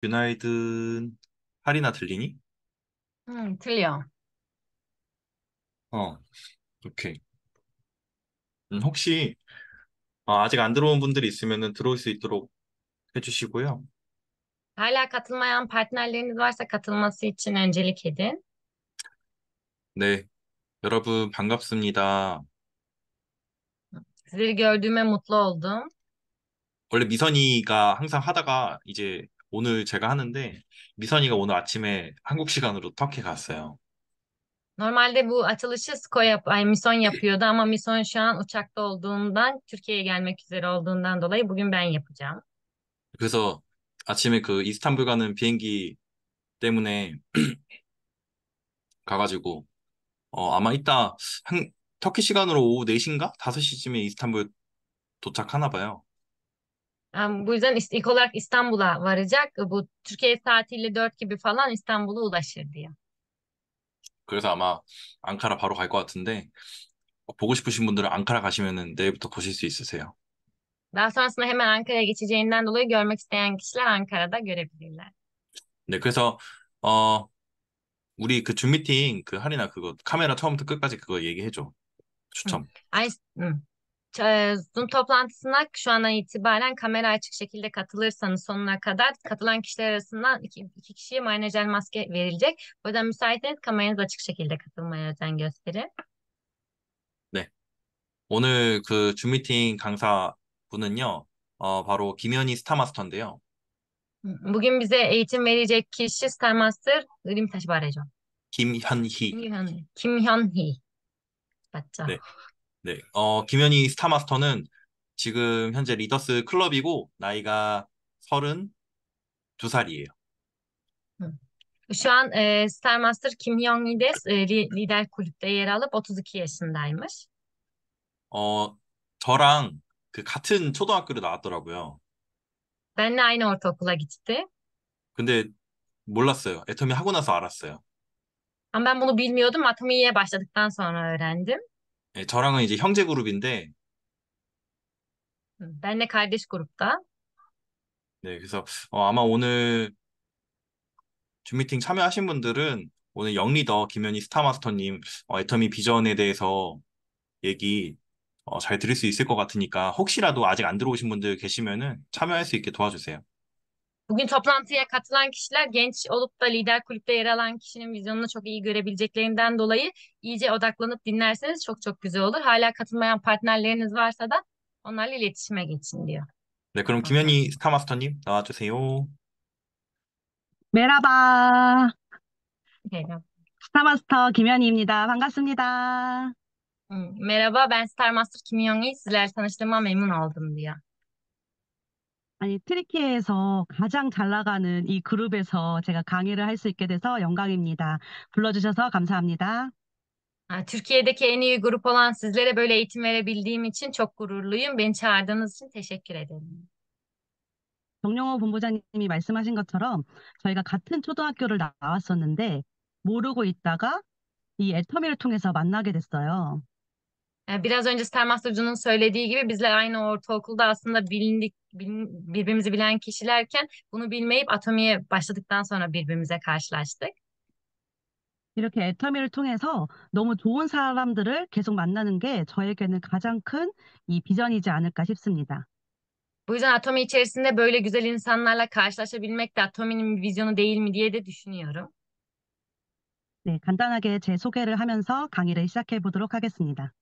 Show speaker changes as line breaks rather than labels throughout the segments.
유나이든 할이나 들리니?
들려.
어, 오케이. 혹시 아직 안 들어온 분들이 있으면 들어올 수 있도록 해주시고요.
Hala katılmayan partnerleriniz varsa katılması için öncelik edin.
네, 여러분 반갑습니다.
Sizleri gördüğüme mutlu oldum.
원래 미선이가 항상 하다가 이제 오늘 제가 하는데 미선이가 오늘 아침에 한국 시간으로 터키 갔어요.
Normalde bu açılışı Mison yapıyordu ama Mison şu an uçakta olduğundan, Türkiye'ye gelmek üzere olduğundan dolayı bugün ben yapacağım.
그래서 아침에 그 이스탄불 가는 비행기 때문에 가가지고 아마 이따 터키 시간으로 오후 4시인가? 5시쯤에 이스탄불 도착하나 봐요.
Bu yüzden ilk olarak İstanbul'a varacak. Bu Türkiye saatiyle 4 gibi falan İstanbul'a ulaşır diye.
그래서 아마 앙카라 바로 갈 것 같은데 보고 싶으신 분들은 앙카라 가시면은 내일부터 보실 수 있으세요.
Daha sonrasında hemen Ankara'ya geçeceğinden dolayı görmek isteyen kişiler Ankara'da görebilirler.
네, 그래서 어 우리 그 줌 미팅 그 할인아 그거 카메라 처음부터 끝까지 그거 얘기해줘.
Hı.
추첨.
Ay, hı. Zoom toplantısına şu andan itibaren kamera açık şekilde katılırsanız sonuna kadar katılan kişiler arasından iki kişiye menajer maske verilecek. O yüzden müsaitseniz kameranız açık şekilde katılmaya özen gösterin.
네, 오늘 그 줌 미팅 강사분은요. 바로 김현희 스타마스터인데요.
Bugün bize eğitim verecek kişi Star Master Rimtaş Barejo.
김현희.
Kim Hyun Hee. 맞죠?
네, 네. 김현희 스타마스터는 지금 현재 리더스 클럽이고 나이가 32살이에요.
Hı. Şu an Star Master Kim Hyun Hee de lider kulüpte yer alıp 32 yaşındaymış.
어, 저랑 그 같은 초등학교를 나왔더라고요.
Benle aynı ortaokula gitti.
근데 몰랐어요. 애터미 하고 나서 알았어요.
Ama ben bunu bilmiyordum. Atomi'ye başladıktan sonra öğrendim.
예, 저랑은 이제 형제 그룹인데,
Benle kardeş grupta.
네, 그래서 아마 오늘 줌미팅 참여하신 분들은 오늘 영리더 김현희 스타마스터님 애터미 비전에 대해서 얘기 잘 들을 수 있을 것 같으니까 혹시라도 아직 안 들어오신 분들 계시면은 참여할 수 있게 도와주세요.
Bugün toplantıya katılan kişiler genç olup da lider kulüpte yer alan kişinin vizyonunu çok iyi görebileceklerinden dolayı iyice odaklanıp dinlerseniz çok çok güzel olur. Hala katılmayan partnerleriniz varsa da onlarla iletişime geçin diyor.
네, 그럼
Toplantı.
김현희 스타마스터님 나와주세요.
Merhaba.
스타마스터 김현희입니다. 반갑습니다.
Merhaba, ben Star Master Kim Young-i. Sizlerle tanıştığıma memnun oldum diyor.
아니, 트리키에서 가장 잘 나가는 이 그룹에서 제가 강의를 할 수 있게 돼서 영광입니다. 불러주셔서 감사합니다.
Türkiye'deki en iyi grup olan sizlere böyle eğitim verebildiğim için çok gururluyum. Beni çağırdığınız için teşekkür ederim.
정영호 본부장님이 말씀하신 것처럼 저희가 같은 초등학교를 나왔었는데 모르고 있다가 이 애터미를 통해서 만나게 됐어요.
Biraz önce Star Master'cının söylediği gibi bizler aynı ortaokulda aslında birbirimizi bilen kişilerken bunu bilmeyip Atomi'ye başladıktan sonra birbirimize karşılaştık.
이렇게 애터미를 통해서 너무 좋은 사람들을 계속 만나는 게 저에게는 가장 큰 이 비전이지 않을까 싶습니다.
Bu yüzden Atomi içerisinde böyle güzel insanlarla karşılaşabilmek de Atomi'nin bir vizyonu değil mi diye de düşünüyorum.
네, 간단하게 제 소개를 하면서 강의를 시작해 보도록 하겠습니다.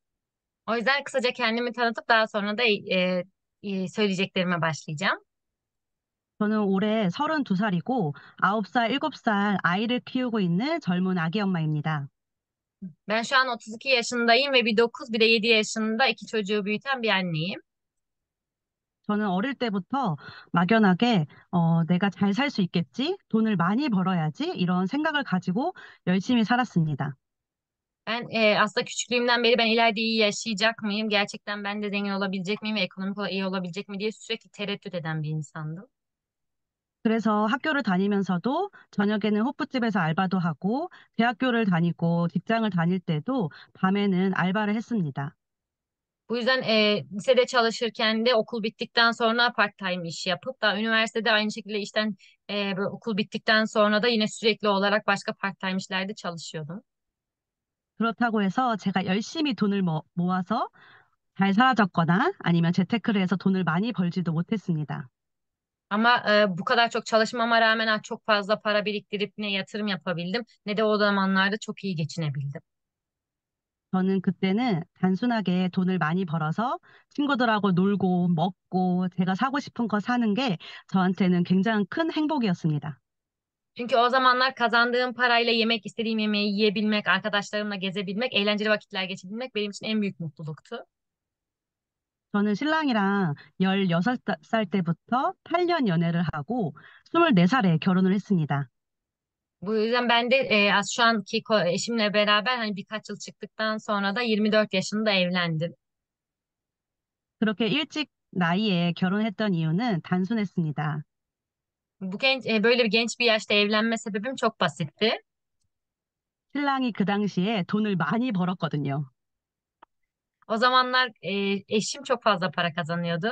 O yüzden kısaca kendimi tanıtıp daha sonra da söyleyeceklerime başlayacağım.
저는 올해 32살이고 9살, 7살 아이를 키우고 있는 젊은 아기 엄마입니다.
Ben şu an 32 yaşındayım ve bir 9 bir de 7 yaşında iki çocuğu büyüten bir anneyim.
저는 어릴 때부터 막연하게 내가 잘 살 수 있겠지? 돈을 많이 벌어야지? 이런 생각을 가지고 열심히 살았습니다.
Aslında küçüklüğümden beri ben ileride iyi yaşayacak mıyım? Gerçekten ben de zengin olabilecek miyim ve ekonomik olarak iyi olabilecek mi diye sürekli tereddüt eden bir insandım.
그래서 학교를 다니면서도 저녁에는 호프집에서 알바도 하고 대학교를 다니고 직장을 다닐 때도 밤에는 알바를 했습니다.
Bu yüzden lisede çalışırken de okul bittikten sonra part-time iş yapıp da üniversitede aynı şekilde işten böyle okul bittikten sonra da yine sürekli olarak başka part-time işlerde çalışıyordum.
그렇다고 해서 제가 열심히 돈을 모아서 잘 살아졌거나 아니면 재테크를 해서 돈을 많이 벌지도 못했습니다.
Ama bu kadar çok çalışmama rağmen çok fazla para biriktirip ne yatırım yapabildim ne de o zamanlarda çok iyi geçinebildim.
저는 그때는 단순하게 돈을 많이 벌어서 친구들하고 놀고 먹고 제가 사고 싶은 거 사는 게 저한테는 굉장히 큰 행복이었습니다.
Çünkü o zamanlar kazandığım parayla yemek istediğim yemeği yiyebilmek, arkadaşlarımla gezebilmek, eğlenceli vakitler geçirebilmek benim için en büyük mutluluktu.
저는 신랑이랑 16살 때부터 8년 연애를 하고 24살에 결혼을 했습니다.
Bu yüzden ben de şu anki eşimle beraber hani birkaç yıl çıktıktan sonra da 24 yaşında evlendim.
그렇게 일찍 나이에 결혼했던 이유는 단순했습니다.
Böyle bir genç bir yaşta evlenme sebebim çok basitti.
신랑이 그 당시에 돈을 많이 벌었거든요.
O zamanlar eşim çok fazla para kazanıyordu.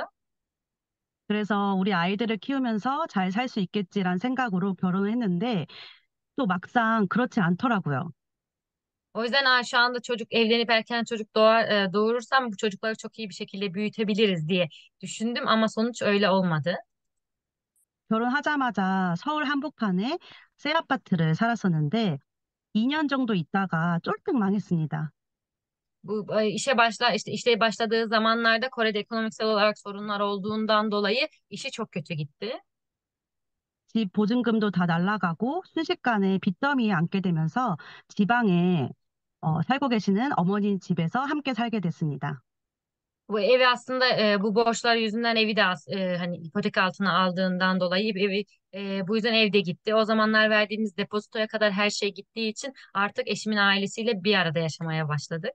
그래서 우리 아이들을 키우면서 잘 살 수 있겠지란 생각으로 결혼을 했는데 또 막상 그렇지 않더라고요.
O yüzden şu anda çocuk evlenip erken çocuk doğurursam bu çocukları çok iyi bir şekilde büyütebiliriz diye düşündüm ama sonuç öyle olmadı.
결혼하자마자 서울 한복판에 새 아파트를 살았었는데 2년 정도 있다가 쫄딱 망했습니다.
Bu işe başladığı zamanlarda Kore'de ekonomiksel olarak sorunlar olduğundan dolayı işi çok kötü gitti.
집 보증금도 다 날라가고 순식간에 빚더미에 앉게 되면서 지방에 살고 계시는 어머니 집에서 함께 살게 됐습니다.
Bu evi aslında bu borçlar yüzünden evi de hani ipotek altına aldığından dolayı evi bu yüzden evde gitti. O zamanlar verdiğimiz depozitoya kadar her şey gittiği için artık eşimin ailesiyle bir arada yaşamaya başladık.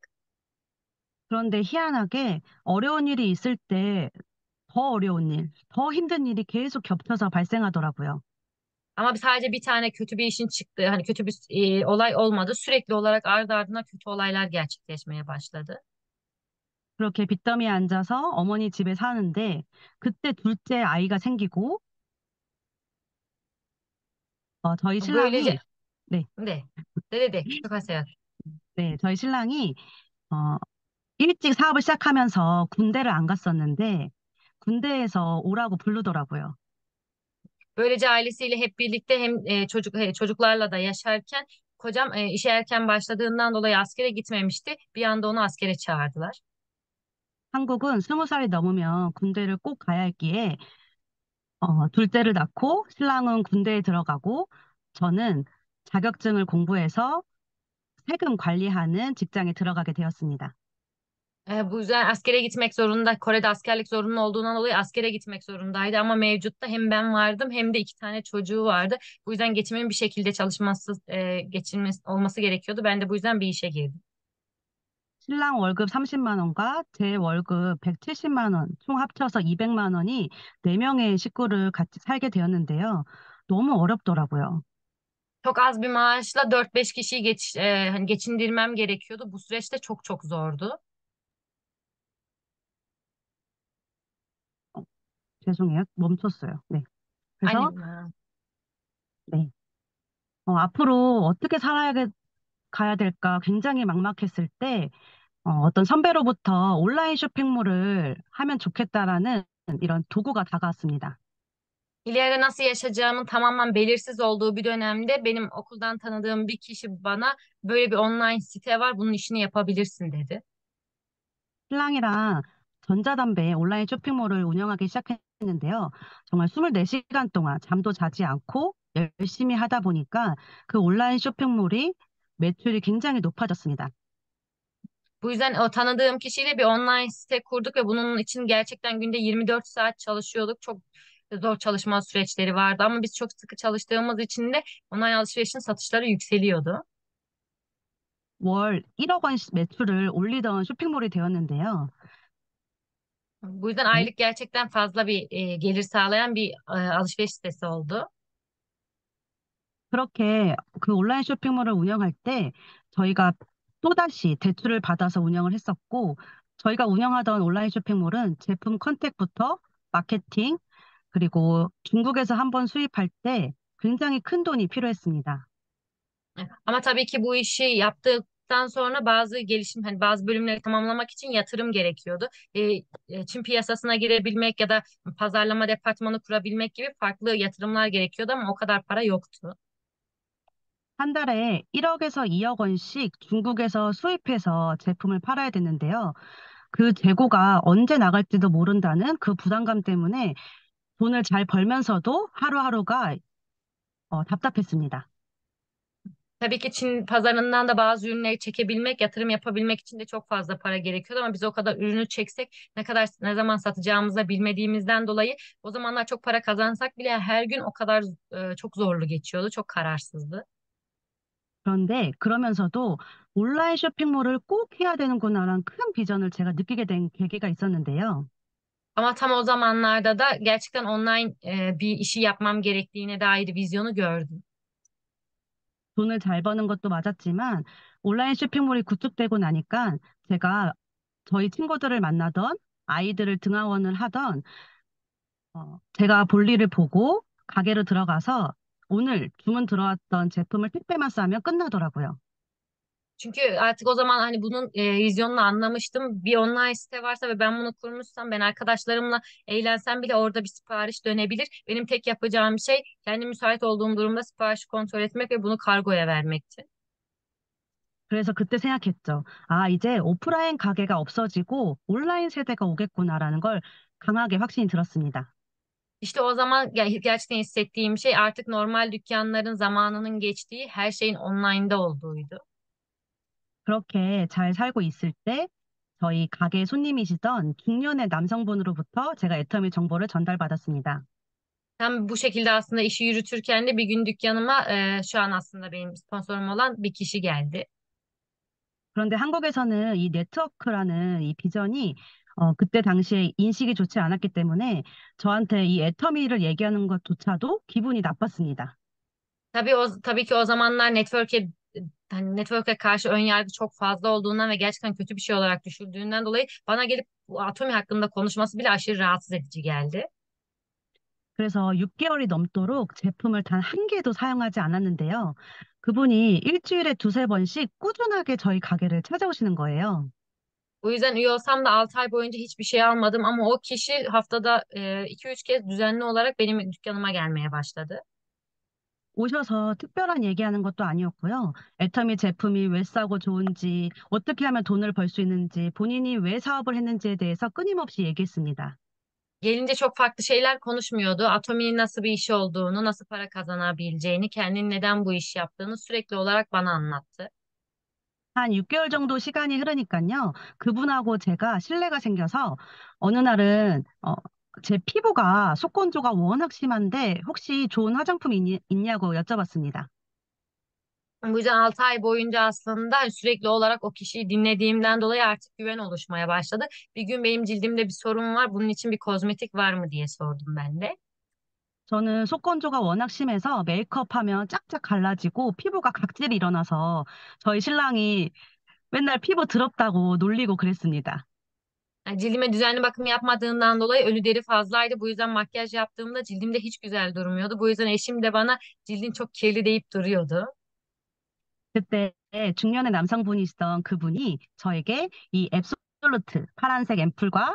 그런데 희한하게 어려운 일이 있을 때 더 어려운 일, 더 힘든 일이 계속 겹쳐서 발생하더라고요.
Ama sadece bir tane kötü bir işin çıktığı hani kötü bir olay olmadı. Sürekli olarak ardı ardına kötü olaylar gerçekleşmeye başladı.
그렇게 빚더미에 앉아서 어머니 집에 사는데 그때 둘째 아이가 생기고 저희 신랑이
Böylece
네,
de de çok hassas.
네, 저희 신랑이 어, 일찍 사업을 시작하면서 군대를 안 갔었는데 군대에서 오라고 부르더라고요.
Böylece ailesiyle hep birlikte hem çocuklarla da yaşarken kocam işe erken başladığından dolayı askere gitmemişti. Bir anda onu askere çağırdılar.
한국은 20살이 넘으면 군대를 꼭 가야 했기에 둘째를 낳고 신랑은 군대에 들어가고 저는 자격증을 공부해서 세금 관리하는 직장에 들어가게 되었습니다.
Bu yüzden askere gitmek zorunda. Kore'de askerlik zorunlu olduğundan dolayı askere gitmek zorundaydı. Ama mevcutta hem ben vardım hem de iki tane çocuğu vardı. Bu yüzden geçimin bir şekilde geçinmesi olması gerekiyordu. Ben de bu yüzden bir işe girdim.
신랑 월급 30만 원과 제 월급 170만 원, 총 합쳐서 200만 원이 4명의 식구를 같이 살게 되었는데요. 너무 어렵더라고요.
Çok az bir maaşla 4-5 kişiyi hani geçindirmem gerekiyordu. Bu süreçte çok çok zordu.
어, 죄송해요. 멈췄어요. 네. 그래서,
Aynen.
네. 앞으로 어떻게 가야 될까 굉장히 막막했을 때, 어떤 선배로부터 온라인 쇼핑몰을 하면 좋겠다라는 이런 도구가 다가왔습니다.
İleride nasıl yaşayacağımın tamamen belirsiz olduğu bir dönemde benim okuldan tanıdığım bir kişi bana böyle bir online site var, bunun işini yapabilirsin dedi.
신랑이랑 전자담배 온라인 쇼핑몰을 운영하기 시작했는데요. 정말 24시간 동안 잠도 자지 않고 열심히 하다 보니까 그 온라인 쇼핑몰이 매출이 굉장히 높아졌습니다.
Bu yüzden o tanıdığım kişiyle bir online site kurduk ve bunun için gerçekten günde 24 saat çalışıyorduk. Çok zor çalışma süreçleri vardı ama biz çok sıkı çalıştığımız için de online alışverişin satışları yükseliyordu.
월 1억 원 매출을 올리던 쇼핑몰이 되었는데요.
Bu yüzden
네.
aylık gerçekten fazla bir gelir sağlayan bir alışveriş sitesi oldu.
그렇게 그 온라인 쇼핑몰을 운영할 때 저희가 또다시 대출을 받아서 운영을 했었고 저희가 운영하던 온라인 쇼핑몰은 제품 컨택부터 마케팅, 그리고 중국에서 한번 수입할 때 굉장히 큰 돈이 필요했습니다.
Ama tabii ki bu işi yaptıktan sonra bazı gelişim, hani bazı bölümleri tamamlamak için yatırım gerekiyordu. Çin piyasasına girebilmek ya da pazarlama departmanı kurabilmek gibi farklı yatırımlar gerekiyordu ama o kadar para yoktu.
한 달에 1억에서 2억 원씩 중국에서 수입해서 제품을 팔아야 됐는데요. 그 재고가 언제 나갈지도 모른다는 그 부담감 때문에 돈을 잘 벌면서도 하루하루가 답답했습니다.
Tabii ki Çin pazarından da bazı ürünleri çekebilmek, yatırım yapabilmek için de çok fazla para gerekiyordu ama biz o kadar ürünü çeksek ne zaman satacağımızı da bilmediğimizden dolayı o zamanlar çok para kazansak bile her gün o kadar çok zorlu geçiyordu, çok kararsızdı.
그런데 그러면서도 온라인 쇼핑몰을 꼭 해야 되는구나라는 큰 비전을 제가 느끼게 된 계기가 있었는데요.
Ama tam o zamanlarda da gerçekten online bir işi yapmam gerektiğine dair vizyonu gördüm.
돈을 잘 버는 것도 맞았지만 온라인 쇼핑몰이 구축되고 나니까 제가 저희 친구들을 만나던 아이들을 등하원을 하던 제가 볼일을 보고 가게로 들어가서 오늘 주문 들어왔던 제품을 택배만 싸면 끝나더라고요.
Çünkü artık o zaman hani bunun vizyonunu anlamıştım. Bir online site varsa ve ben bunu kurmuşsam ben arkadaşlarımla eğlensem bile orada bir sipariş dönebilir. Benim tek yapacağım şey kendi müsait olduğum durumda siparişi kontrol etmek ve bunu kargoya vermekti.
그래서 그때 생각했죠. 아, 이제 오프라인 가게가 없어지고 온라인 세대가 오겠구나라는 걸 강하게 확신이 들었습니다.
İşte o zaman gerçekten hissettiğim şey artık normal dükkanların zamanının geçtiği, her şeyin online'da olduğuydu.
그렇게 잘 살고 있을 때 저희 가게 손님이시던 중년의 남성분으로부터 제가 애터미 정보를 전달받았습니다.
Tam bu şekilde aslında işi yürütürken de bir gün dükkanıma şu an aslında benim sponsorum olan bir kişi geldi.
그런데 한국에서는 이 네트워크라는 이 비전이 그때 당시에 인식이 좋지 않았기 때문에 저한테 이 애터미를 얘기하는 것조차도 기분이 나빴습니다.
Tabii ki o zamanlar network'e karşı ön yargı çok fazla olduğundan ve gerçekten kötü bir şey olarak düşürdüğünden dolayı bana gelip bu Atomi hakkında konuşması bile aşırı rahatsız edici geldi.
그래서 6개월이 넘도록 제품을 단 한 개도 사용하지 않았는데요. 그분이 일주일에 두세 번씩 꾸준하게 저희 가게를 찾아오시는 거예요.
O yüzden üye olsam da 6 ay boyunca hiçbir şey almadım ama o kişi haftada 2-3 kez düzenli olarak benim dükkanıma gelmeye başladı.
오셔서 특별한 얘기하는 것도 아니었고요. 애터미 제품이 왜 싸고 좋은지, 어떻게 하면 돈을 벌 수 있는지, 본인이 왜 사업을 했는지에 대해서 끊임없이 얘기했습니다.
Gelince çok farklı şeyler konuşmuyordu. Atomi'nin nasıl bir işi olduğunu, nasıl para kazanabileceğini, kendinin neden bu işi yaptığını sürekli olarak bana anlattı.
한 6개월 정도 시간이 흐르니까요. 그분하고 제가 신뢰가 생겨서 어느 날은 제 피부가 속건조가 워낙 심한데 혹시 좋은 화장품 있냐고 여쭤봤습니다.
Bu yüzden 6 ay boyunca aslında sürekli olarak o kişiyi dinlediğimden dolayı artık güven oluşmaya başladı. Bir gün benim cildimde bir sorun var, bunun için bir kozmetik var mı diye sordum ben de.
저는 속건조가 워낙 심해서 메이크업하면 짝짝 갈라지고 피부가 각질이 일어나서 저희 신랑이 맨날 피부 더럽다고 놀리고 그랬습니다.
Yani cildime düzenli bakım yapmadığımdan dolayı ölü deri fazlaydı. Bu yüzden makyaj yaptığımda cildimde hiç güzel durmuyordu. Bu yüzden eşim de bana cildin çok kirli deyip duruyordu.
그때 중년의 남성분이시던 그분이 저에게 이 앱솔루트 파란색 앰플과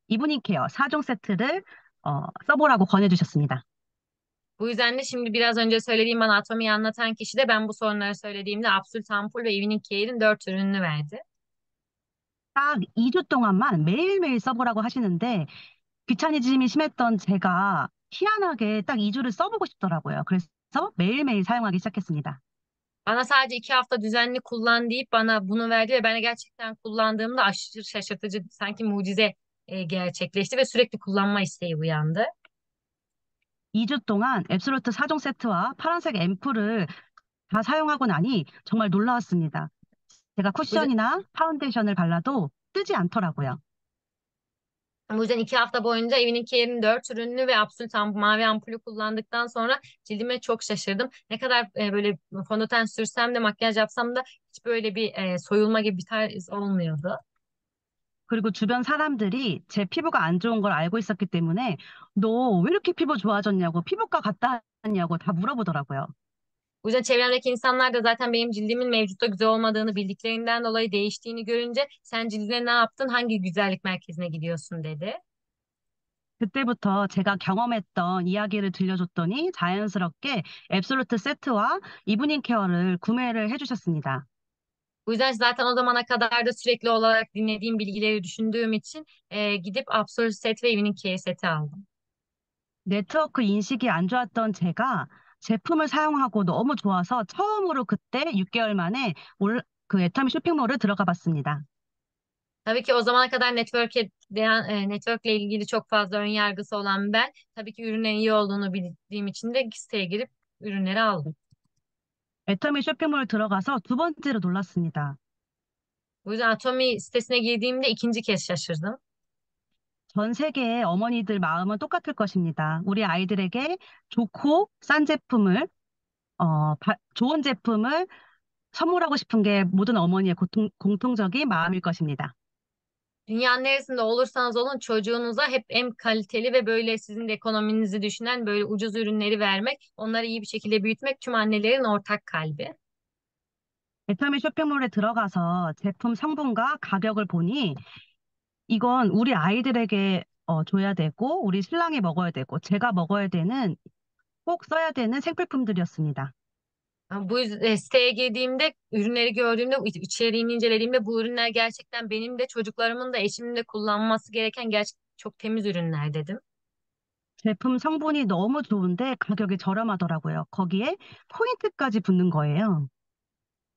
이브닝 케어 4종 세트를 써보라고 권해주셨습니다.
Bu yüzden de şimdi biraz önce söylediğim bana Atomi'yi anlatan kişi de ben bu sorunları söylediğimde Absolut Ampul ve Evening Care'in 4 ürününü verdi.
딱 2주 동안만 매일매일 써보라고 하시는데 귀차니즘이 심했던 제가 희한하게 딱 2주를 써보고 싶더라고요. 그래서 매일매일 사용하기 시작했습니다.
Bana sadece 2 hafta düzenli kullan deyip bana bunu verdi ve ben de gerçekten kullandığımda aşırı şaşırtıcı, sanki mucize gerçekleşti ve sürekli kullanma isteği uyandı.
2주 동안 앱솔루트 4종 세트와 파란색 앰플을 다 사용하고 나니 정말 놀라웠습니다. 제가
Bu yüzden,
쿠션이나 파운데이션을 발라도 뜨지 않더라고요.
bu yüzden 2 hafta boyunca Evening Care'in 4 ürününü ve mavi ampulü kullandıktan sonra cildime çok şaşırdım. Ne kadar böyle fondöten sürsem de makyaj yapsam da hiç böyle bir soyulma gibi bir tarz olmuyordu.
그리고 주변 사람들이 제 피부가 안 좋은 걸 알고 있었기 때문에 너 왜 이렇게 피부 좋아졌냐고, 피부과 갔다 왔냐고 다 물어보더라고요.
Bu yüzden çevremdeki insanlar da zaten benim cildimin mevcutta güzel olmadığını bildiklerinden dolayı değiştiğini görünce sen cildine ne yaptın? Hangi güzellik merkezine gidiyorsun dedi.
그때부터 제가 경험했던 이야기를 들려줬더니 자연스럽게 앱솔루트 세트와 이브닝 케어를 구매를 해주셨습니다.
Bu yüzden zaten o zamana kadar da sürekli olarak dinlediğim bilgileri düşündüğüm için gidip Absolute Set ve Evening Care seti aldım.
네트워크 인식이 안 좋았던 제가 제품을 사용하고 너무 좋아서 처음으로 그때 6개월 만에 그 애터미 쇼핑몰을 들어가 봤습니다.
Tabii ki o zamana kadar networkle ilgili çok fazla ön yargısı olan ben, tabii ki ürünlerin iyi olduğunu bildiğim için de siteye girip ürünleri aldım.
애터미 쇼핑몰 들어가서 두 번째로 놀랐습니다.
Bu yüzden Atomy sitesine girdiğimde ikinci kez şaşırdım.
전 세계의 어머니들 마음은 똑같을 것입니다. 우리 아이들에게 좋고 싼 제품을, 좋은 제품을 선물하고 싶은 게 모든 어머니의 공통적인 마음일 것입니다.
Dünyanın neresinde olursanız olun çocuğunuza hep en kaliteli ve böyle sizin de ekonominizi düşünen böyle ucuz ürünleri vermek, onları iyi bir şekilde büyütmek tüm annelerin ortak kalbi.
애터미 쇼핑몰에 들어가서 제품 성분과 가격을 보니 이건 우리 아이들에게 줘야 되고, 우리 신랑이 먹어야 되고, 제가 먹어야 되는, 꼭 써야 되는 생필품들이었습니다.
Bu yüzden siteye girdiğimde, ürünleri gördüğümde, içeriğini incelediğimde bu ürünler gerçekten benim de çocuklarımın da eşimin de kullanması gereken çok temiz ürünler dedim.
제품 성분이 너무 좋은데 가격이 저렴하더라고요. 거기에 포인트까지 붙는 거예요.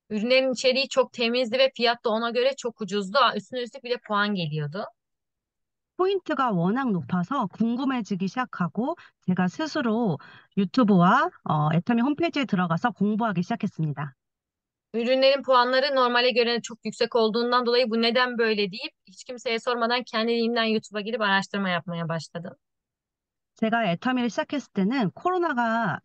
Ürünlerin içeriği çok temizdi ve fiyat da ona göre çok ucuzdu. Üstüne üstlük bir de puan geliyordu.
포인트가 워낙 높아서 궁금해지기 시작하고 제가 스스로 유튜브와 애터미 홈페이지에 들어가서 공부하기 시작했습니다.
Ürünlerin puanları normale göre çok yüksek olduğundan dolayı bu neden böyle deyip hiç kimseye sormadan kendiliğimden YouTube'a girip araştırma yapmaya başladım.
제가 애터미를 시작했을 때는 코로나가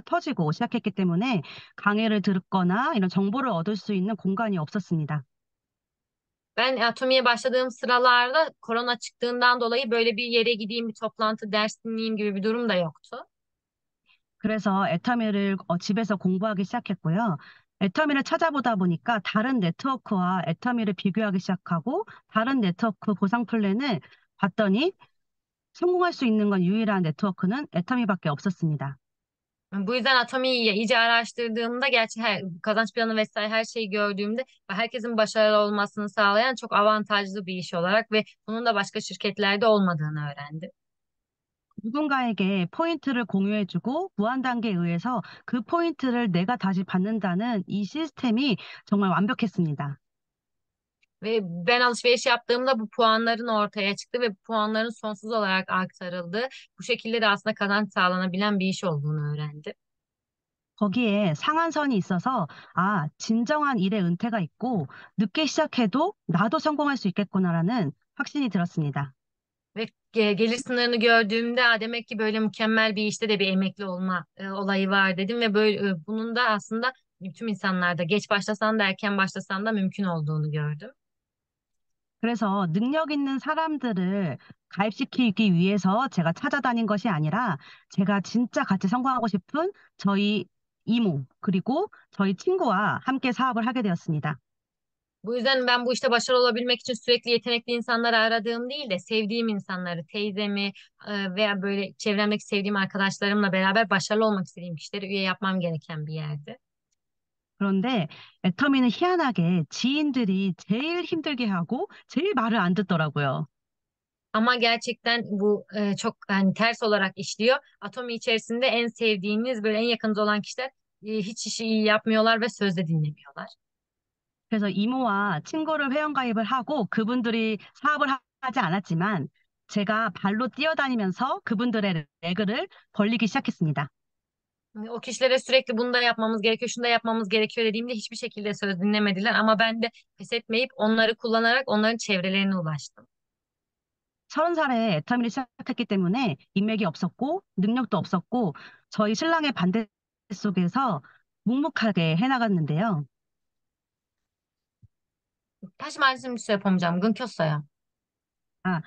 터지고 시작했기 때문에 강의를 듣거나 이런 정보를 얻을 수 있는 공간이 없었습니다.
Ben Atomi'ye başladığım sıralarda korona çıktığından dolayı böyle bir yere gideyim, bir toplantı, ders dinleyeyim gibi bir durum da yoktu.
그래서 애터미를 집에서 공부하기 시작했고요. 애터미를 찾아보다 보니까 다른 네트워크와 애터미를 비교하기 시작하고 다른 네트워크 보상 플랜을 봤더니 성공할 수 있는 건 유일한 네트워크는 애터미밖에 없었습니다.
Bu yüzden Atomi'yi iyice araştırdığımda, gerçi kazanç planı vesaire her şeyi gördüğümde ve herkesin başarılı olmasını sağlayan çok avantajlı bir iş olarak ve bunun da başka şirketlerde olmadığını öğrendim.
누군가에게 포인트를 공유해주고 무한 단계에 의해서 그 포인트를 내가 다시 받는다는 이 시스템이 정말 완벽했습니다.
Ve ben alışveriş yaptığımda bu puanların ortaya çıktı ve bu puanların sonsuz olarak aktarıldı. Bu şekilde de aslında kazanç sağlanabilen bir iş olduğunu öğrendim.
거기에 상한선이 있어서 진정한 일의 은퇴가 있고 늦게 시작해도 나도 성공할 수 있겠구나라는 확신이 들었습니다.
Ve gelir sınırını gördüğümde, demek ki böyle mükemmel bir işte de bir emekli olma olayı var dedim ve böyle bunun da aslında tüm insanlarda geç başlasan da erken başlasan da mümkün olduğunu gördüm.
그래서 능력 있는 사람들을 가입시키기 위해서 제가 찾아다닌 것이 아니라 제가 진짜 같이 성공하고 싶은 저희 이모 그리고 저희 친구와 함께 사업을 하게 되었습니다.
Bu yüzden ben bu işte başarılı olabilmek için sürekli yetenekli insanları aradığım değil de sevdiğim insanları, teyzemi veya böyle çevremdeki sevdiğim arkadaşlarımla beraber başarılı olmak istediğim kişileri üye yapmam gereken bir yerdi.
그런데 애터미는 희한하게 지인들이 제일 힘들게 하고 제일 말을 안 듣더라고요.
Ama gerçekten bu çok hani ters olarak işliyor. Atomi içerisinde en sevdiğiniz, böyle en yakınız olan kişiler hiç işi iyi yapmıyorlar ve sözde dinlemiyorlar.
그래서 이모와 친구를 회원가입을 하고 그분들이 사업을 하지 않았지만 제가 발로 뛰어다니면서 그분들의 레그를 벌리기 시작했습니다.
O kişilere sürekli bunu da yapmamız gerekiyor, şunu da yapmamız gerekiyor dediğimde hiçbir şekilde söz dinlemediler. Ama ben de pes etmeyip onları kullanarak onların çevrelerine ulaştım.
30살에 애터미를 시작했기 때문에 인맥이 없었고 능력도 없었고 저희 신랑의 반대 속에서 묵묵하게 해나갔는데요.
다시 말씀 주세요, 범장. 끊겼어요.
아,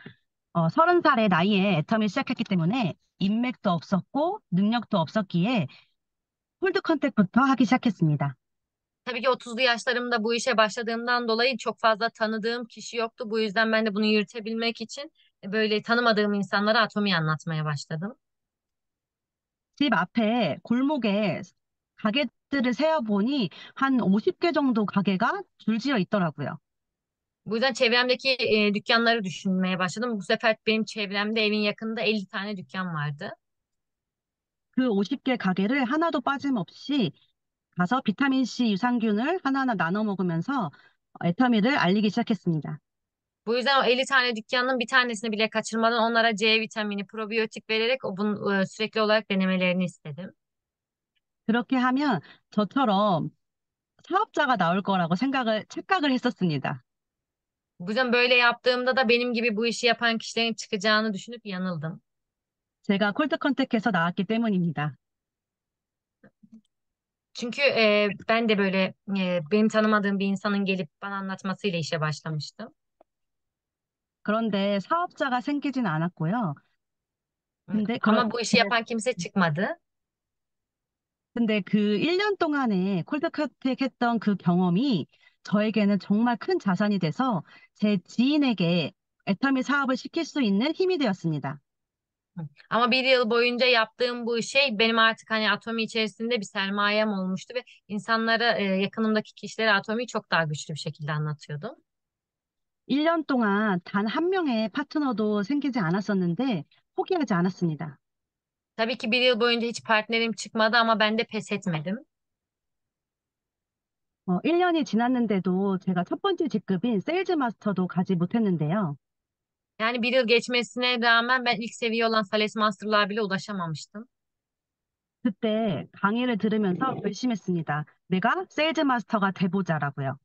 30살의 나이에 애텀을 시작했기 때문에 인맥도 없었고 능력도 없었기에 콜드 컨택부터 하기 시작했습니다.
Tabii ki 30'lu yaşlarımda bu işe başladığımdan dolayı çok fazla tanıdığım kişi yoktu. Bu yüzden ben de bunu yürütebilmek için böyle tanımadığım insanlara atomi anlatmaya başladım.
집 앞에 골목에 가게들을 세어보니 한 50개 정도 가게가 줄지어 있더라고요.
Bu yüzden çevremdeki dükkanları düşünmeye başladım. Bu sefer benim çevremde evin yakınında 50 tane dükkan vardı.
그 50개 가게를 하나도 빠짐없이 가서 비타민 C 유산균을 하나하나 나눠 먹으면서 애터미를 알리기 시작했습니다.
Bu yüzden o 50 tane dükkanın bir tanesini bile kaçırmadan onlara C vitamini, probiyotik vererek bunu sürekli olarak denemelerini istedim.
그렇게 하면 저처럼 사업자가 나올 거라고 착각을 했었습니다.
Bu yüzden böyle yaptığımda da benim gibi bu işi yapan kişilerin çıkacağını düşünüp yanıldım.
제가 콜드 컨택해서 나왔기 때문입니다.
Çünkü ben de böyle benim tanımadığım bir insanın gelip bana anlatmasıyla işe başlamıştım.
그런데 사업자가 생기진 않았고요. 근데
Ama bu işi yapan kimse çıkmadı.
그 1년 동안에 콜드 컨택 했던 그 경험이 저에게는 정말 큰 자산이 돼서 제 지인에게 애터미 사업을 시킬 수 있는 힘이 되었습니다.
Ama bir yıl boyunca yaptığım bu şey benim artık hani Atomi içerisinde bir sermayem olmuştu ve insanlara yakınımdaki kişilere Atomi'yi çok daha güçlü bir şekilde anlatıyordum.
1년 동안 단 한 명의 파트너도 생기지 않았었는데 포기하지 않았습니다.
Tabii ki bir yıl boyunca hiç partnerim çıkmadı ama ben de pes etmedim.
1년이 지났는데도 제가 첫 번째 직급인 세일즈 마스터도 가지 못했는데요.
Yani bir yıl geçmesine rağmen ben ilk seviye olan Thales Master'lığa bile ulaşamamıştım.
그때 강의를 들으면서 결심했습니다. 내가 세일즈 마스터가 돼보자라고요.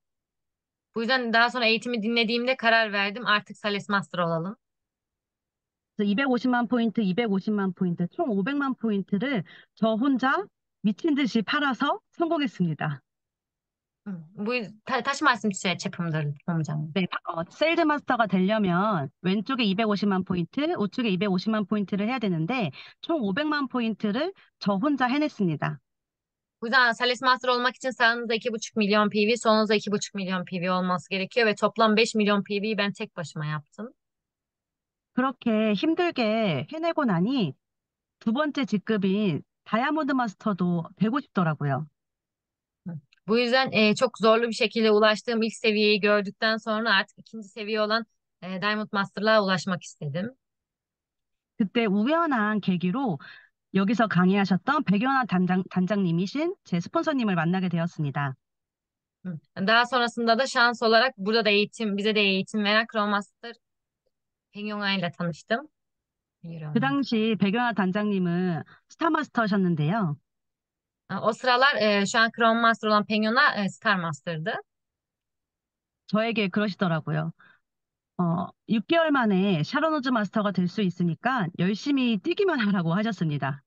Bu yüzden daha sonra eğitimi dinlediğimde karar verdim artık Thales Master olalım.
그래서 250만 포인트, 250만 포인트, 총 500만 포인트를 저 혼자 미친 듯이 팔아서 성공했습니다.
다시 말씀 주세요, 제품들, 본부장님.
네, 세일즈 마스터가 되려면 왼쪽에 250만 포인트, 우측에 250만 포인트를 해야 되는데 총 500만 포인트를 저 혼자 해냈습니다.
Bu yüzden Thales Master olmak için sağınızda 2,5 milyon PV, solunuzda 2,5 milyon PV olması gerekiyor ve toplam 5 milyon PV'yi ben tek başıma yaptım.
그렇게 힘들게 해내고 나니 두 번째 직급인 다이아몬드 마스터도 되고 싶더라고요.
Bu yüzden çok zorlu bir şekilde ulaştığım ilk seviyeyi gördükten sonra artık ikinci seviye olan Diamond Master'lığa ulaşmak istedim.
그때 우연한 계기로 여기서 강의하셨던 백연아 단장님이신 제 스폰서님을 만나게 되었습니다.
Daha sonrasında da şans olarak burada da bize de eğitim veren Crow Master Pengyonga ile tanıştım.
그 당시 백연아 단장님은 스타마스터셨는데요.
O sıralar şu an Crown Master olan Pengyonga Star Master'dı.
저에게 그러시더라고요. 6개월 만에 샤론 우즈 마스터가 될 수 있으니까 열심히 뛰기만 하라고 하셨습니다.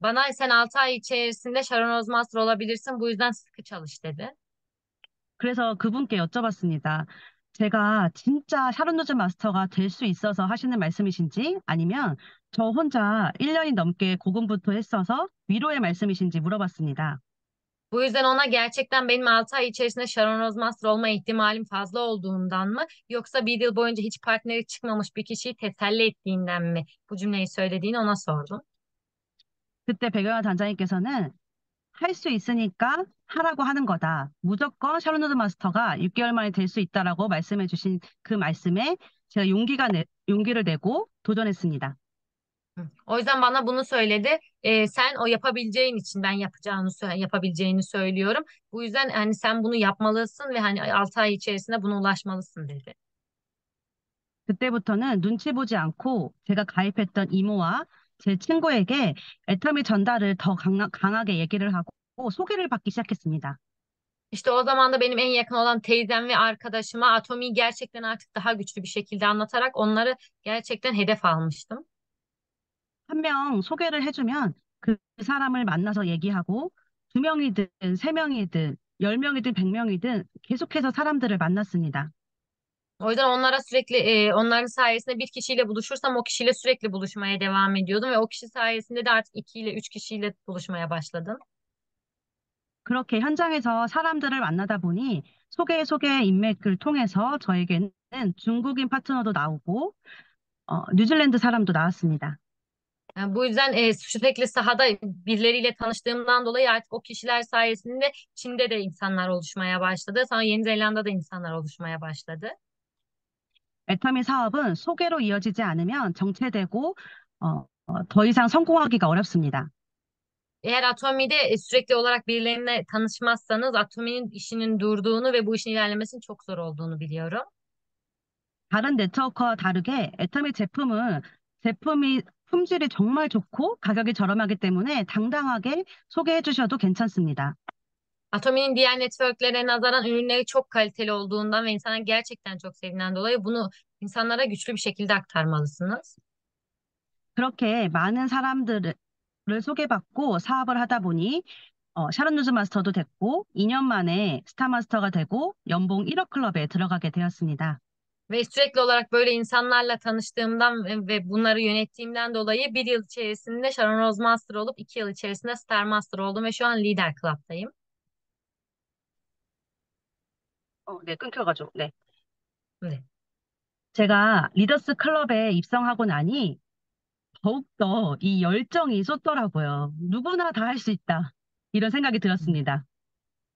Bana sen 6 ay içerisinde Sharon Rose Master olabilirsin. Bu yüzden sıkı çalış dedi.
그래서 그분께 여쭤봤습니다. 제가 진짜 샤론 우즈 마스터가 될 수 있어서 하시는 말씀이신지 아니면 저 혼자 1년이 넘게 고군분투했어서 위로의 말씀이신지 물어봤습니다.
Bu yüzden ona gerçekten benim 6 ay içerisinde Sharon Rose Master olma ihtimalim fazla olduğundan mı yoksa bir yıl boyunca hiç partneri çıkmamış bir kişiyi teselli ettiğinden mi bu cümleyi söylediğini ona sordum.
그때 백연아 단장님께서는 할 수 있으니까 하라고 하는 거다. 무조건 샤론 우즈 마스터가 6개월 만에 될 수 있다라고 말씀해 주신 그 말씀에 제가 용기를 내고 도전했습니다.
O yüzden bana bunu söyledi. Sen o yapabileceğin için ben yapabileceğini söylüyorum. Bu yüzden hani sen bunu yapmalısın ve hani 6 ay içerisinde buna ulaşmalısın dedi.
그때부터는 눈치 보지 않고 제가 가입했던 이모와 제 친구에게 애터미 전달을 더 강하게 얘기를 하고 소개를 받기 시작했습니다.
İşte o zaman da benim en yakın olan teyzem ve arkadaşıma Atomi'yi gerçekten artık daha güçlü bir şekilde anlatarak onları gerçekten hedef almıştım.
한 명 소개를 해주면 그 사람을 만나서 얘기하고 두 명이든 세 명이든 10명이든 100명이든 계속해서 사람들을 만났습니다.
O yüzden onlara sürekli onların sayesinde bir kişiyle buluşursam o kişiyle sürekli buluşmaya devam ediyordum ve o kişi sayesinde de artık 2 ile 3 kişiyle buluşmaya başladım.
그렇게 현장에서 사람들을 만나다 보니 소개 인맥을 통해서 저에게는 중국인 파트너도 나오고 뉴질랜드 사람도 나왔습니다.
Yani bu yüzden sürekli sahada birileriyle tanıştığımdan dolayı artık o kişiler sayesinde Çin'de de insanlar oluşmaya başladı. Sonra Yeni Zelanda'da insanlar oluşmaya başladı.
애터미 사업은 소개로 이어지지 않으면 정체되고 더 이상 성공하기가 어렵습니다.
Eğer Atomi'de sürekli olarak birileriyle tanışmazsanız Atomi'nin işinin durduğunu ve bu işin ilerlemesinin çok zor olduğunu biliyorum.
다른 네트워크와 다르게 애터미 제품이 품질이 정말 좋고 가격이 저렴하기 때문에 당당하게 소개해 주셔도 괜찮습니다.
Atomi'nin diğer networklere nazaran ürünleri çok kaliteli olduğundan ve insanlar gerçekten çok sevdiğinden dolayı bunu insanlara güçlü bir şekilde aktarmalısınız.
그렇게 많은 사람들을 소개받고 사업을 하다 보니 샤론 누즈 마스터도 됐고 2년 만에 스타 마스터가 되고 연봉 1억 클럽에 들어가게 되었습니다.
Ve sürekli olarak böyle insanlarla tanıştığımdan ve bunları yönettiğimden dolayı 1 yıl içerisinde Sharon Rose Master olup 2 yıl içerisinde Star Master oldum ve şu an Lider Club'dayım.
네, 끊겨가지고. 네.
네.
제가 리더스 클럽에 입성하고 나니 더욱더 이 열정이 쏟더라고요. 누구나 다 할 수 있다. 이런 생각이 들었습니다.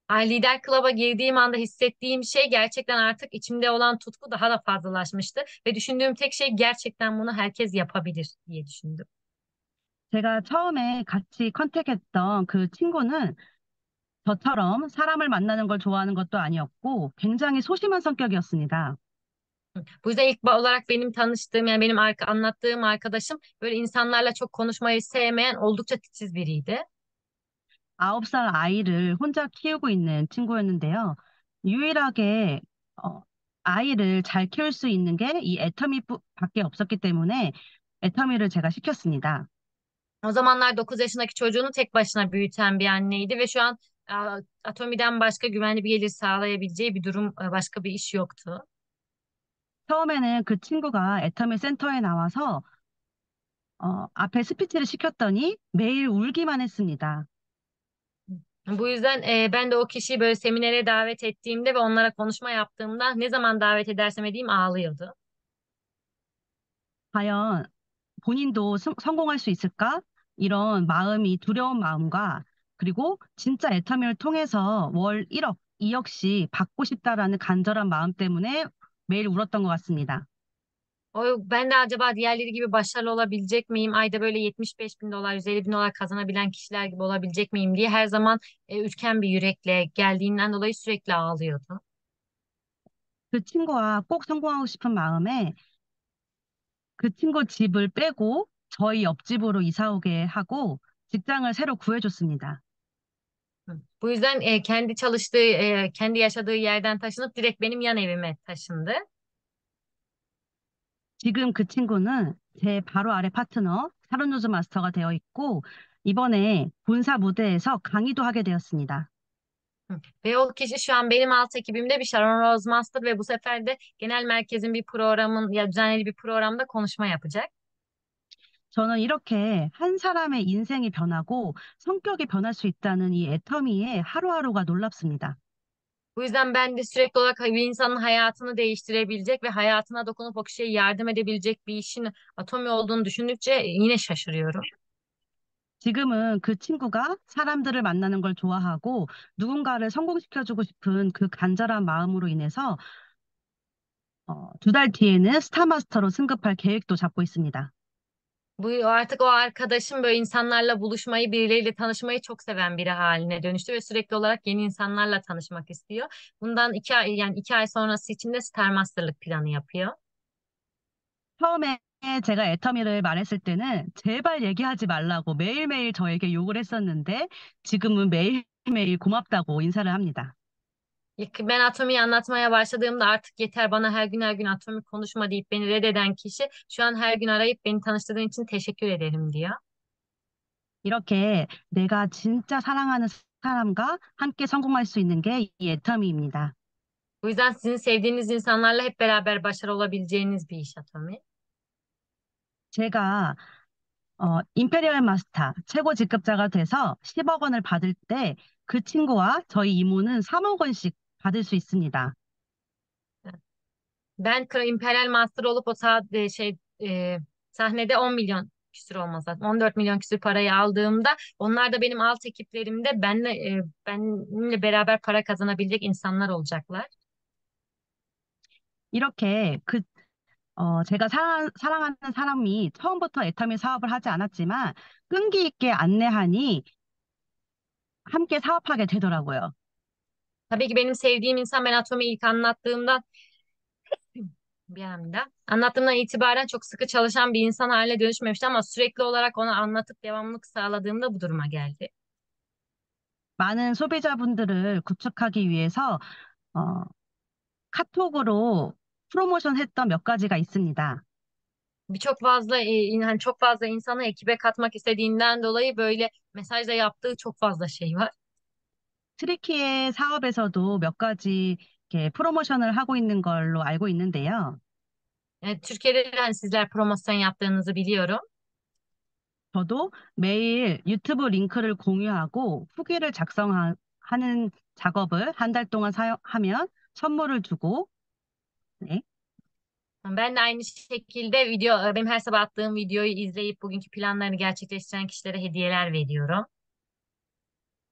Lider Club'a girdiğim anda hissettiğim şey gerçekten artık içimde olan tutku daha da fazlalaşmıştı ve düşündüğüm tek şey gerçekten bunu herkes yapabilir diye düşündüm.
제가 처음에 같이 컨택했던 그 친구는 저처럼 사람을 만나는 걸 좋아하는 것도 아니었고 굉장히 소심한 성격이었습니다.
Bu yüzden ilk olarak benim tanıştığım yani benim anlattığım arkadaşım böyle insanlarla çok konuşmayı sevmeyen oldukça titiz biriydi.
9살 아이를 혼자 키우고 있는 친구였는데요. 유일하게 어, 아이를 잘 키울 수 있는 게 이 애터미밖에 없었기 때문에 애터미를 제가 시켰습니다.
O zamanlar 9 yaşındaki çocuğunu tek başına büyüten bir anneydi ve şu an Atomi'den başka güvenli bir gelir sağlayabileceği bir durum, başka bir iş yoktu.
처음에는 그 친구가 애터미 센터에 나와서 앞에 스피치를 시켰더니 매일 울기만 했습니다.
Bu yüzden ben de o kişiyi böyle seminere davet ettiğimde ve onlara konuşma yaptığımda ne zaman davet edersem edeyim ağlıyordu.
과연 본인도 성공할 수 있을까? 이런 마음이 두려운 마음과 그리고 진짜 애터미를 통해서 월 1억, 2억씩 받고 싶다라는 간절한 마음 때문에 매일 울었던 것 같습니다.
Ben de acaba diğerleri gibi başarılı olabilecek miyim? Ayda böyle 75 bin dolar, 150 bin dolar kazanabilen kişiler gibi olabilecek miyim diye her zaman ürken bir yürekle geldiğinden dolayı sürekli ağlıyordu.
그 친구와 꼭 성공하고 싶은 마음에 그 친구 집을 빼고 저희 옆집으로 이사 오게 하고 직장을 새로 구해줬습니다.
Bu yüzden kendi çalıştığı, kendi yaşadığı yerden taşınıp direkt benim yan evime taşındı.
지금 그 친구는 제 바로 아래 파트너 샤론노즈 마스터가 되어 있고 이번에 본사 무대에서 강의도 하게 되었습니다.
Ve o kişi şu an benim alt ekibimde bir Sharon Rose Master ve bu sefer de genel merkezin bir programın ya düzenli bir programda konuşma yapacak.
저는 이렇게 한 사람의 인생이 변하고 성격이 변할 수 있다는 이 애터미의 하루하루가 놀랍습니다.
Bu yüzden ben de sürekli olarak bir insanın hayatını değiştirebilecek ve hayatına dokunup o kişiye yardım edebilecek bir işin Atomi olduğunu düşündükçe yine şaşırıyorum.
지금은 그 친구가 사람들을 만나는 걸 좋아하고 누군가를 성공시켜주고 싶은 그 간절한 마음으로 인해서 2달 뒤에는 스타마스터로 승급할 계획도 잡고 있습니다.
Bu artık o arkadaşım böyle insanlarla buluşmayı, birileriyle tanışmayı çok seven biri haline dönüştü ve sürekli olarak yeni insanlarla tanışmak istiyor. Bundan 2 ay yani 2 ay sonrası için de Star Master'lık planı yapıyor.
처음에 제가 애터미를 말했을 때는 제발 얘기하지 말라고 매일매일 저에게 욕을 했었는데 지금은 매일매일 고맙다고 인사를 합니다.
Ben Atomi'yi anlatmaya başladığımda artık yeter bana her gün Atomi konuşma deyip beni reddeden kişi şu an her gün arayıp beni tanıştırdığın için teşekkür ederim diyor.
이렇게 내가 진짜 사랑하는 사람과 함께 성공할 수 있는 게 이 애터미입니다.
Bu yüzden sizin sevdiğiniz insanlarla hep beraber başarılı olabileceğiniz bir iş Atomi.
제가 임페리얼 마스터 최고 직급자가 돼서 10억 원을 받을 때 그 친구와 저희 이모는 3억 원씩 받을 수 있습니다.
Ben İmperial Master olup o sahnede 10 milyon küsür olmasa 14 milyon küsür parayı aldığımda onlar da benim alt ekiplerimde benimle beraber para kazanabilecek insanlar olacaklar.
이렇게 제가 사랑하는 사람이 처음부터 애터미 사업을 하지 않았지만 끈기 있게 안내하니 함께 사업하게 되더라고요.
Tabii ki benim sevdiğim insan ben Atom'u ilk bir anda anlattığımdan itibaren çok sıkı çalışan bir insan haline dönüşmemişti ama sürekli olarak ona anlatıp devamlılık sağladığımda bu duruma geldi.
많은 소비자분들을 구축하기 위해서 어, 카톡으로 프로모션 했던 몇 가지가 있습니다.
Yani çok fazla insanı ekibe katmak istediğinden dolayı böyle mesajla yaptığı çok fazla şey var.
트리키의 사업에서도 몇 가지 이렇게 프로모션을 하고 있는 걸로 알고 있는데요.
Türkiye'de de hani sizler promosyon yaptığınızı biliyorum.
저도 매일 유튜브 링크를 공유하고 후기를 작성하는 작업을 한 달 동안 하면 선물을 주고, 네.
Ben de aynı şekilde benim her sabah attığım videoyu izleyip bugünkü planlarını gerçekleştiren kişilere hediyeler veriyorum.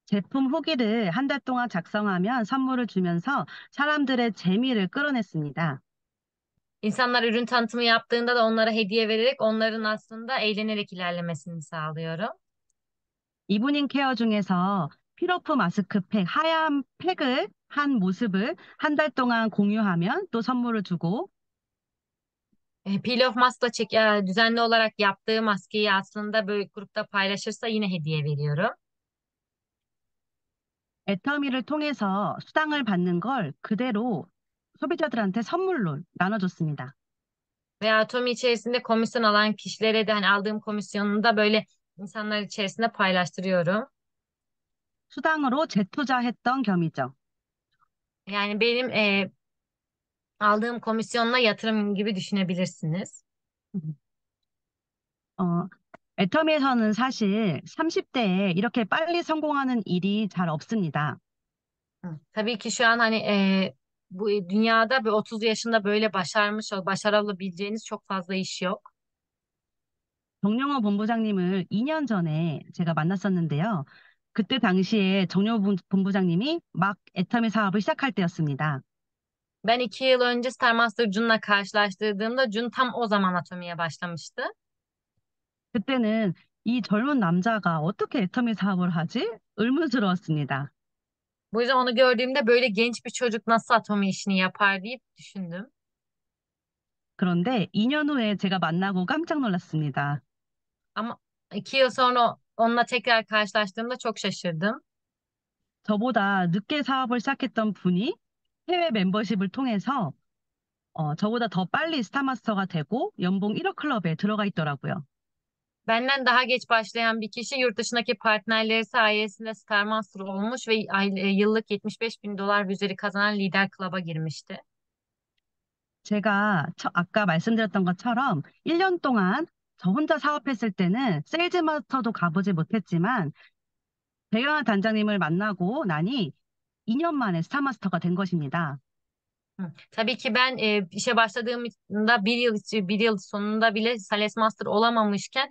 제품 후기를 한 달 동안 작성하면 선물을 주면서 사람들의 재미를 끌어냈습니다.
İnsanlar ürün tanıtımı yaptığında da onlara hediye vererek onların aslında eğlenerek ilerlemesini sağlıyorum.
이브닝 케어 중에서 필오프 마스크팩 하얀 팩을 한 모습을 한 달 동안 공유하면 또 선물을 주고
Peel off maskla düzenli olarak yaptığı maskeyi aslında böyle grupta paylaşırsa yine hediye veriyorum.
애터미를 통해서 수당을 받는 걸 그대로 소비자들한테 선물로 나눠줬습니다.
Veya Atomi içerisinde komisyon alan kişilere de hani aldığım komisyonunu da böyle insanlar içerisinde paylaştırıyorum.
수당으로 재투자했던 겸이죠.
Yani benim aldığım komisyonla yatırım gibi düşünebilirsiniz.
어, 애터미에서는 사실 30대에 이렇게 빨리 성공하는 일이 잘 없습니다.
Hı. Tabii ki şu an hani bu dünyada bir 30 yaşında böyle başarabileceğiniz çok fazla iş yok.
정영호 본부장님을 2년 전에 제가 만났었는데요. 그때 당시에 정영호 본부장님이 막 애터미 사업을 시작할 때였습니다.
Ben 2 yıl önce Star Master Jun'la karşılaştırdığımda Jun tam o zaman Atomi'ye başlamıştı.
그때는 이 젊은 남자가 어떻게 애터미 사업을 하지? 의문스러웠습니다.
Bu yüzden onu gördüğümde böyle genç bir çocuk nasıl Atomi işini yapar deyip düşündüm.
그런데 2년 후에 제가 만나고 깜짝 놀랐습니다.
Ama 2 yıl sonra onunla tekrar karşılaştığımda çok şaşırdım.
저보다 늦게 사업을 시작했던 분이 해외 멤버십을 통해서 저보다 더 빨리 스타마스터가 되고 연봉 1억 클럽에 들어가 있더라고요.
Benden daha geç başlayan bir kişi yurt dışındaki partnerleri sayesinde Star Master olmuş ve yıllık 75 bin dolar ve üzeri kazanan lider klaba girmişti.
제가 아까 말씀드렸던 것처럼 1년 동안 저 혼자 사업했을 때는 세일즈 마스터도 가보지 못했지만 배경환 단장님을 만나고 나니 2년 만에 스타마스터가 된 것입니다.
Hı. Tabii ki ben işe başladığımda bir yıl sonunda bile Sales Master olamamışken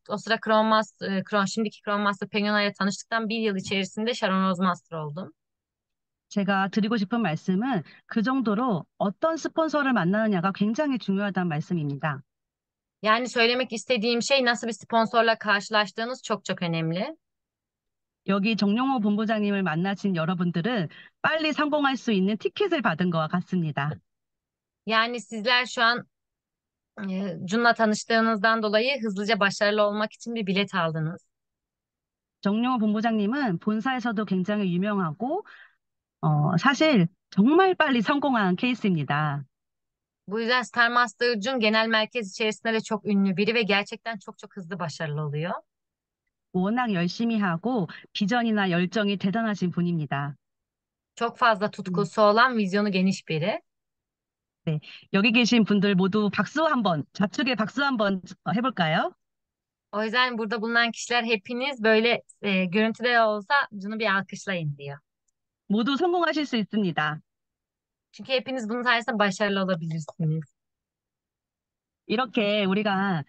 o sıra şimdiki Crown Master Pengana ile tanıştıktan 1 yıl içerisinde Sharon Rose Master oldum.
제가 드리고 싶은 말씀은 그 정도로 어떤 스폰서를 만나느냐가 굉장히 중요하다는 말씀입니다.
Yani söylemek istediğim şey nasıl bir sponsorla karşılaştığınız çok çok önemli.
여기 정용호 본부장님을 만나신 여러분들은 빨리 성공할 수 있는 티켓을 받은 것과 같습니다.
Yani sizler şu an Jun'la tanıştığınızdan dolayı hızlıca başarılı olmak için bir bilet aldınız.
정용호 본부장님은 본사에서도 굉장히 유명하고 사실 정말 빨리 성공한 케이스입니다.
Bu yüzden Star Master Jun genel merkez içerisinde de çok ünlü biri ve gerçekten çok çok hızlı başarılı oluyor.
워낙 열심히 하고 비전이나 열정이 대단하신 분입니다.
Çok fazla
음,
tutkusu olan, vizyonu geniş biri.
네. 여기 계신 분들 모두 박수 한번, 좌측에 박수 한번 해볼까요?
O yüzden burada bulunan kişiler hepiniz böyle görüntüde olsa bunu bir alkışlayın diyor.
모두 성공하실 수 있습니다.
Çünkü hepiniz bunun sayesinde başarılı olabilirsiniz.
이렇게 우리가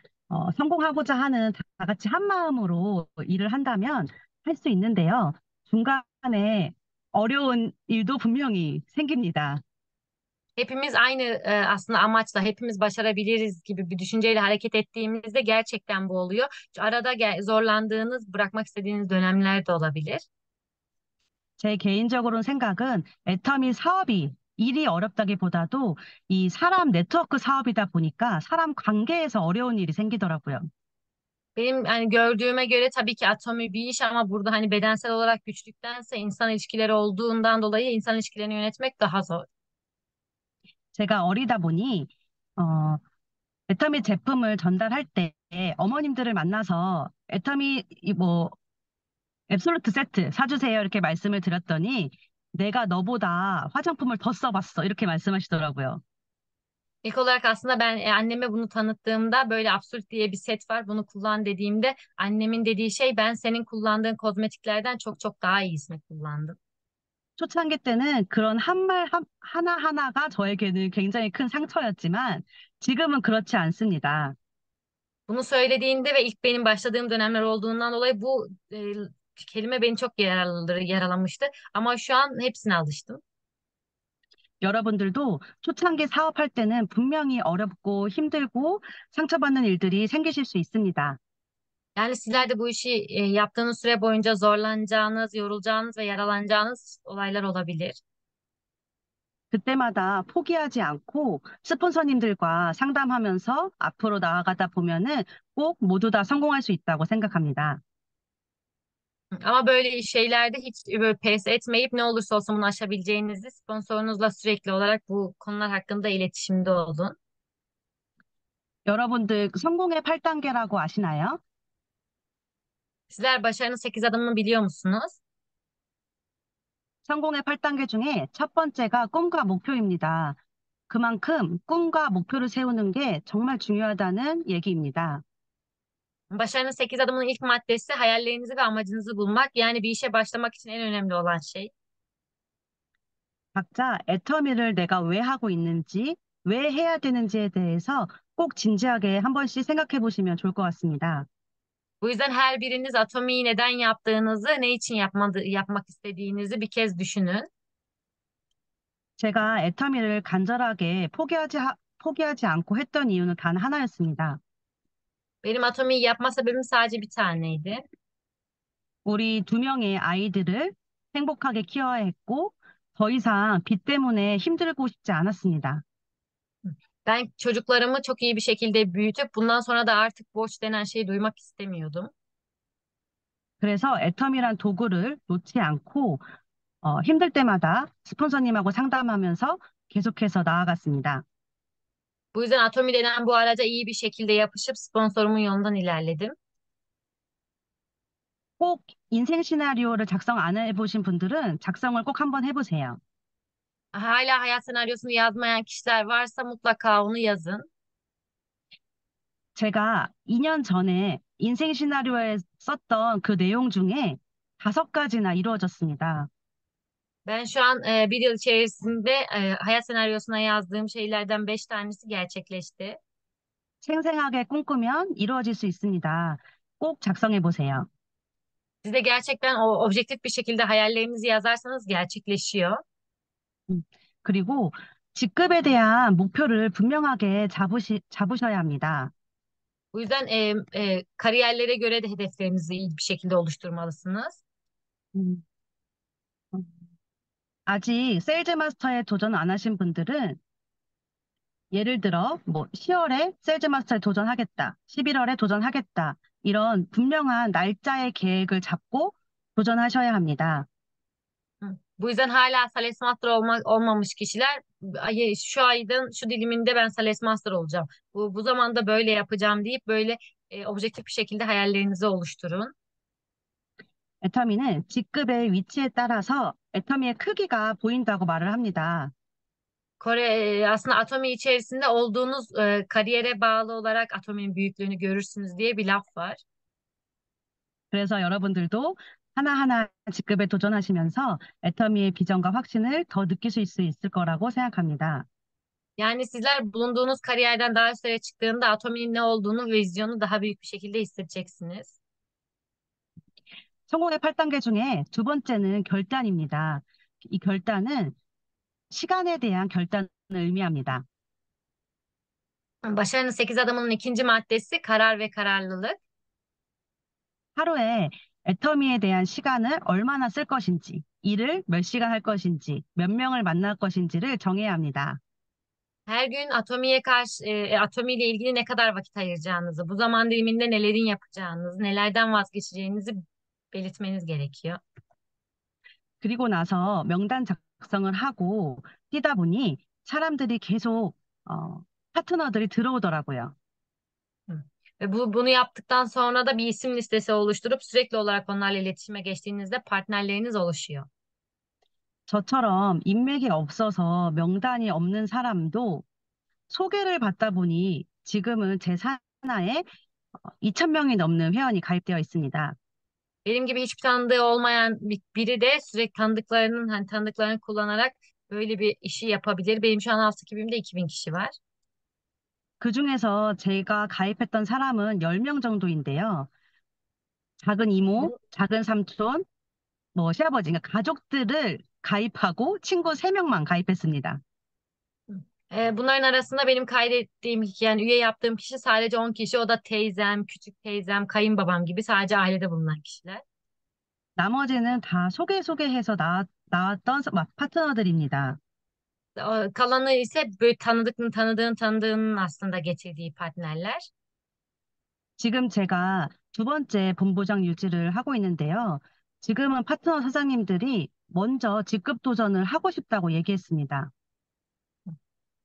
성공하고자 하는 다 같이 한 마음으로 일을 한다면 할 수 있는데요. 중간에 어려운 일도 분명히 생깁니다.
Hepimiz aynı aslında amaçla hepimiz başarabiliriz gibi bir düşünceyle hareket ettiğimizde gerçekten bu oluyor. Arada zorlandığınız, bırakmak istediğiniz dönemler de olabilir.
제 개인적으로는 생각은 애터미 사업이 일이 어렵다기보다도 이 사람 네트워크 사업이다 보니까 사람 관계에서 어려운 일이 생기더라고요.
Benim yani gördüğüme göre tabii ki atomi bir iş ama burada hani bedensel olarak güçlüktense insan ilişkileri olduğundan dolayı insan ilişkilerini yönetmek daha zor.
제가 어리다 보니 어, 애터미 제품을 전달할 때 어머님들을 만나서 애터미 뭐 앱솔루트 세트 사주세요 이렇게 말씀을 드렸더니 내가 너보다 화장품을 더 써봤어 이렇게 말씀하시더라고요.
İlk olarak aslında ben anneme bunu tanıttığımda böyle Absolut diye bir set var bunu kullan dediğimde annemin dediği şey ben senin kullandığın kozmetiklerden çok çok daha iyisini kullandım.
초창기 때는 그런 한 말 하나하나가 저에게는 굉장히 큰 상처였지만 지금은 그렇지 않습니다.
Bunu söylediğinde ve ilk benim başladığım dönemler olduğundan dolayı bu kelime beni çok yaralamıştı. Ama şu an hepsine alıştım.
여러분들도 초창기 사업할 때는 분명히 어렵고 힘들고 상처받는 일들이 생기실 수 있습니다.
Yani sizler de bu işi yaptığınız süre boyunca zorlanacağınız, yorulacağınız ve yaralanacağınız olaylar olabilir.
그때마다 포기하지 않고 스폰서님들과 상담하면서 앞으로 나아가다 보면은 꼭 모두 다 성공할 수 있다고 생각합니다.
Ama böyle şeylerde hiç böyle pes etmeyip ne olursa olsun bunu aşabileceğinizi sponsorunuzla sürekli olarak bu konular hakkında iletişimde olun.
여러분들 성공의 8단계라고 아시나요?
Sizler başarının 8 adımını biliyor musunuz?
성공의 8단계 중에 첫 번째가 꿈과 목표입니다. 그만큼 꿈과 목표를 세우는 게 정말 중요하다는 얘기입니다.
Başarının 8 adımının ilk maddesi hayallerinizi ve amacınızı bulmak. Yani bir işe başlamak için en önemli olan şey.
각자 애터미를 내가 왜 하고 있는지, 왜 해야 되는지에 대해서 꼭 진지하게 한 번씩 생각해 보시면 좋을 것 같습니다.
Bu yüzden her biriniz atomiyi neden yaptığınızı, ne için yapmak istediğinizi bir kez düşünün.
제가 애터미를 간절하게 포기하지 않고 했던 이유는 단 하나였습니다.
Benim atomiyi yapma sebebim sadece bir taneydi.
우리 두 명의 아이들을 행복하게 키워야 했고, 더 이상 빚 때문에 힘들고 싶지 않았습니다.
Ben çocuklarımı çok iyi bir şekilde büyütüp bundan sonra da artık borç denen şeyi duymak istemiyordum.
그래서 애터미란 도구를 놓지 않고, 힘들 때마다 스폰서님하고 상담하면서 계속해서 나아갔습니다.
Bu yüzden atomi denen bu araca iyi bir şekilde yapışıp sponsorumun yolundan ilerledim.
꼭 인생 시나리오를 작성 안 해보신 분들은 작성을 꼭 한번 해보세요.
Hala hayat senaryosunu yazmayan kişiler varsa mutlaka onu yazın.
제가 2년 전에 인생 시나리오에 썼던 그 내용 중에 5가지나 이루어졌습니다.
Ben şu an bir yıl içerisinde hayat senaryosuna yazdığım şeylerden 5 tanesi gerçekleşti.
생생하게 꿈꾸면 이루어질 수 있습니다. 꼭 작성해 보세요.
Siz de gerçekten o objektif bir şekilde hayallerinizi yazarsanız gerçekleşiyor.
음, 그리고 직급에 대한 목표를 분명하게 잡으셔야 합니다.
Bu yüzden kariyerlere göre de hedeflerinizi iyi bir şekilde oluşturmalısınız.
음, 아직 세일즈 마스터에 도전 안 하신 분들은 예를 들어 뭐 10월에 세일즈 마스터에 도전하겠다, 11월에 도전하겠다 이런 분명한 날짜의 계획을 잡고 도전하셔야 합니다.
Hı. Bu yüzden hala Sales Master olmamış kişiler şu ayın şu diliminde ben Sales Master olacağım. Bu zamanda böyle yapacağım deyip böyle objektif bir şekilde hayallerinizi oluşturun.
애터미는 직급의 위치에 따라서 애터미의 크기가 보인다고 말을 합니다.
Aslında Atomi içerisinde olduğunuz kariyere bağlı olarak Atomi'nin büyüklüğünü görürsünüz diye bir laf var.
그래서 여러분들도 하나하나 직급에 도전하시면서 애터미의 비전과 확신을 더 느끼실 수 있을 거라고 생각합니다.
Yani sizler bulunduğunuz kariyerden daha üstlere çıktığında Atomi'nin ne olduğunu ve vizyonu daha büyük bir şekilde hissedeceksiniz.
성공의 8단계 중에 두 번째는 결단입니다. 이 결단은 시간에 대한 결단을 의미합니다.
Başarının 8 adımının ikinci maddesi karar ve kararlılık.
하루에 애터미에 대한 시간을 얼마나 쓸 것인지, 일을 몇 시간 할 것인지, 몇 명을 만날 것인지를 정해야 합니다.
Her gün Atomi ile ilgili ne kadar vakit ayıracağınızı, bu zaman diliminde nelerin yapacağınızı, nelerden vazgeçeceğinizi belirtmeniz gerekiyor.
그리고 나서 명단 작성을 하고 뛰다 보니 사람들이 계속 파트너들이 들어오더라고요.
Hı. Ve bunu yaptıktan sonra da bir isim listesi oluşturup sürekli olarak onlarla iletişime geçtiğinizde partnerleriniz oluşuyor.
저처럼 인맥이 없어서 명단이 없는 사람도 소개를 받다 보니 지금은 제 산하에 2,000명이 넘는 회원이 가입되어 있습니다.
Benim gibi hiçbir tanıdığı olmayan biri de sürekli tanıdıklarını kullanarak böyle bir işi yapabilir. Benim şu an alt ekibimde 2000 kişi var.
그중에서 제가 가입했던 사람은 10명 정도인데요. 작은 이모,
Bu-
작은 삼촌, 시아버지, 그러니까 가족들을 가입하고 친구 3명만 가입했습니다.
Bunların arasında benim kaydettiğim yani üye yaptığım kişi sadece 10 kişi. O da teyzem, küçük teyzem, kayınbabam gibi sadece ailede bulunan kişiler.
나머지는 다 소개해서 나왔던 파트너들입니다.
Kalanı ise böyle tanıdığının aslında getirdiği partnerler.
지금 제가 두 번째 본부장 유지를 하고 있는데요. 지금은 파트너 사장님들이 먼저 직급 도전을 하고 싶다고 얘기했습니다.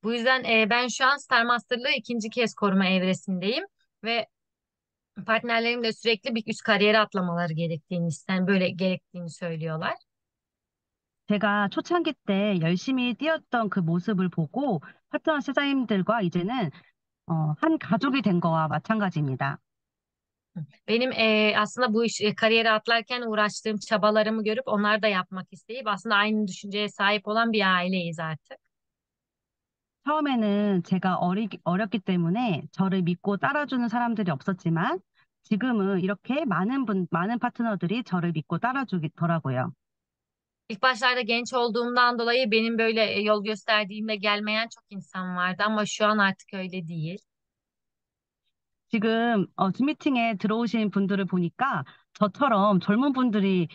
Bu yüzden ben şu an Star Master'lığı ikinci kez koruma evresindeyim ve partnerlerim de sürekli bir üst kariyere atlamaları böyle gerektiğini söylüyorlar.
제가 초창기 때 열심히 뛰었던 그 모습을 보고 파트너 사장님들과 이제는 한 가족이 된 거와 마찬가지입니다.
Benim aslında bu kariyere atlarken uğraştığım çabalarımı görüp onlar da yapmak isteyip aslında aynı düşünceye sahip olan bir aileyiz artık.
처음에는 제가 어렸기 때문에 저를 믿고 따라주는 사람들이 없었지만 지금은 이렇게 많은 파트너들이 저를 믿고 따라주더라고요.
İlk başlarda genç olduğumdan dolayı benim böyle yol gösterdiğimde gelmeyen çok insan vardı ama şu an artık öyle değil.
지금 줌미팅에 들어오신 분들을 보니까 저처럼 젊은 분들이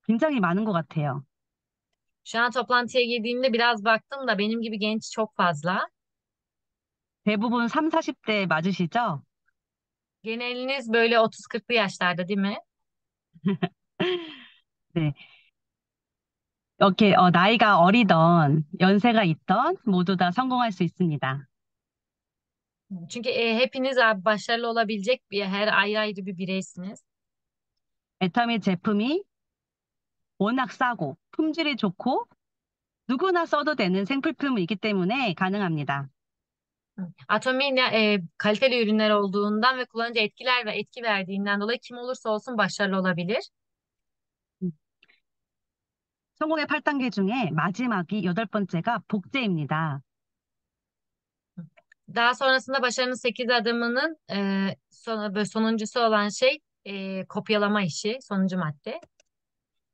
굉장히 많은 것 같아요.
Şu an toplantıya girdiğimde biraz baktım da benim gibi genç çok fazla.
대부분 3, 40대 맞으시죠?
Geneliniz böyle 30-40'lı yaşlarda değil mi?
네. 이렇게 나이가 어리던 연세가 있던 모두 다 성공할 수 있습니다.
Çünkü hepiniz abi başarılı olabilecek her ayrı ayrı bir bireysiniz.
애터미 제품이 워낙 싸고 품질이 좋고 누구나 써도 되는 생필품이기 때문에 가능합니다.
Atomi'nin kaliteli ürünler olduğundan ve kullanıcı etki verdiğinden dolayı kim olursa olsun başarılı olabilir.
성공의 8단계 중에 마지막이 여덟 번째가 복제입니다.
Daha sonrasında başarının 8 adımının böyle sonuncusu olan şey kopyalama işi, sonuncu madde.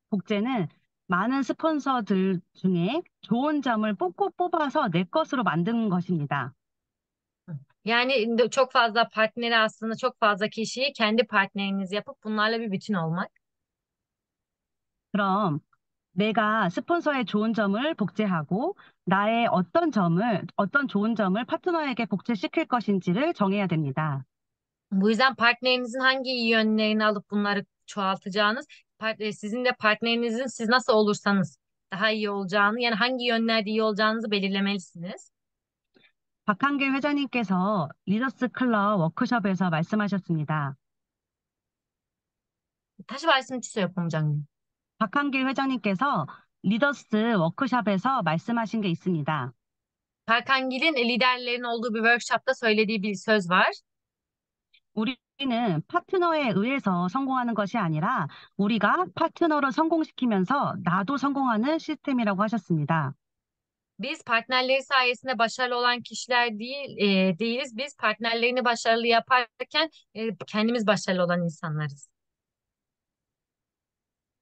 복제는 많은 스폰서들 중에 좋은 점을 뽑아서 내 것으로 만드는 것입니다.
Yani çok fazla partneri aslında çok fazla kişiyi kendi partneriniz yapıp bunlarla bir bütün olmak.
그럼 내가 스폰서의 좋은 점을 복제하고 나의 어떤 좋은 점을 파트너에게 복제시킬 것인지를 정해야 됩니다.
Bu yüzden partnerinizin hangi iyi yönlerini alıp bunları çoğaltacağınız, sizin de partnerinizin siz nasıl olursanız daha iyi olacağını, yani hangi yönlerde iyi olacağınızı belirlemelisiniz.
박한길 회장님께서 리더스 클럽 워크숍에서 말씀하셨습니다.
다시 말씀 주세요, 본부장님.
박한길 회장님께서 리더스 워크숍에서 말씀하신 게 있습니다.
Hakan liderlerin olduğu bir workshopta söylediği bir söz var.
우리는 파트너에 의해서 성공하는 것이 아니라 우리가 파트너를 성공시키면서 나도 성공하는 시스템이라고 하셨습니다.
Biz partnerleri sayesinde başarılı olan kişiler değiliz. Biz partnerlerini başarılı yaparken kendimiz başarılı olan insanlarız.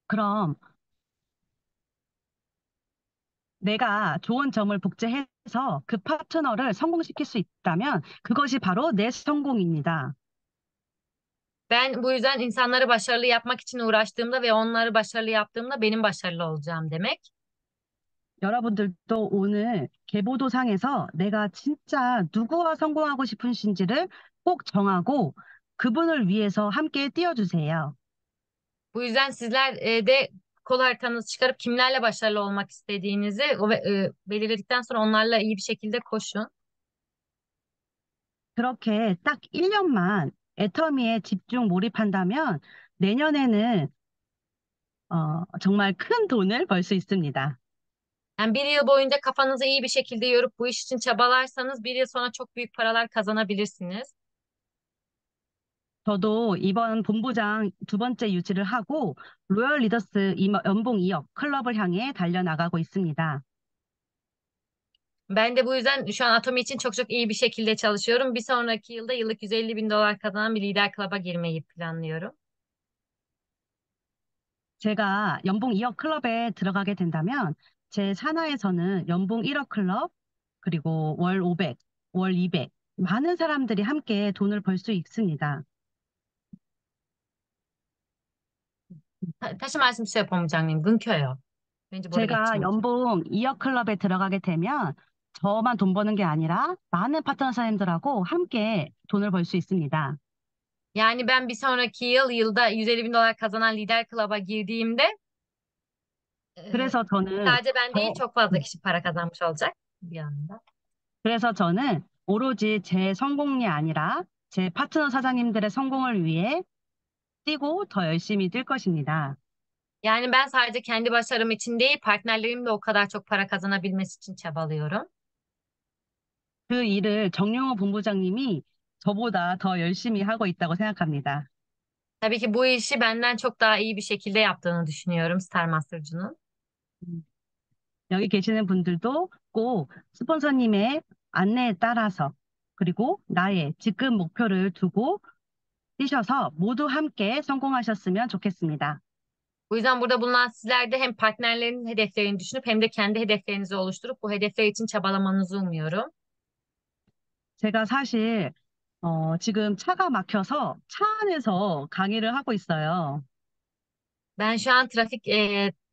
그럼 내가 좋은 점을 복제해서 그 파트너를 성공시킬 수 있다면 그것이 바로 내 성공입니다.
Ben bu yüzden insanları başarılı yapmak için uğraştığımda ve onları başarılı yaptığımda benim başarılı olacağım demek.
여러분들도 오늘 계보도상에서 내가 진짜 누구와 성공하고 싶으신지를 꼭 정하고 그분을 위해서 함께 뛰어주세요.
Bu yüzden sizler de kol haritanızı çıkarıp kimlerle başarılı olmak istediğinizi belirledikten sonra onlarla iyi bir şekilde koşun.
그렇게 딱 1년만 애터미에 집중 몰입한다면 내년에는 정말 큰 돈을 벌 수 있습니다.
Yani bir yıl boyunca kafanızı iyi bir şekilde yorup bu iş için çabalarsanız bir yıl sonra çok büyük paralar kazanabilirsiniz.
저도 이번 본부장 두 번째 유지를 하고 로열 리더스 연봉 2억 클럽을 향해 달려나가고 있습니다.
Ben de bu yüzden şu an Atomi için çok çok iyi bir şekilde çalışıyorum. Bir sonraki yılda yıllık 150 bin dolar kazanan bir lider klaba girmeyi planlıyorum.
제가 연봉 2억 클럽에 들어가게 된다면 제 산하에서는 연봉 1억 클럽, 그리고 월 500, 월 200, 많은 사람들이 함께 돈을 벌 수 있습니다.
다시 말씀 주세요, 본부장님. 끊겨요. 왠지
제가
모르겠지만.
연봉 2억 클럽에 들어가게 되면 저만 돈 버는 게 아니라 많은 파트너 사님들하고 함께 돈을 벌 수 있습니다.
Yani ben bir sonraki yılda 150 bin dolar kazanan lider klaba girdiğimde e,
그래서 저는
sadece ben değil
저,
çok fazla kişi para kazanmış olacak bir anda.
그래서 저는 오로지 제 성공이 아니라 제 파트너 사장님들의 성공을 위해 뛰고 더 열심히 뛸 것입니다.
Yani ben sadece kendi başarım için değil, partnerlerim de o kadar çok para kazanabilmesi için çabalıyorum.
그 일을 정용호 본부장님이 저보다 더 열심히 하고 있다고 생각합니다.
Tabii ki bu işi benden çok daha iyi bir şekilde yaptığını düşünüyorum Star Master'cının.
음, 여기 계시는 분들도 꼭 스폰서님의 안내에 따라서 그리고 나의 지금 목표를 두고 뛰셔서 모두 함께 성공하셨으면 좋겠습니다.
Bu yüzden burada bulunan sizler de hem partnerlerin hedeflerini düşünüp hem de kendi hedeflerinizi oluşturup bu hedefler için çabalamanızı umuyorum.
제가 사실 지금 차가 막혀서 차 안에서 강의를 하고 있어요.
Ben şu an trafik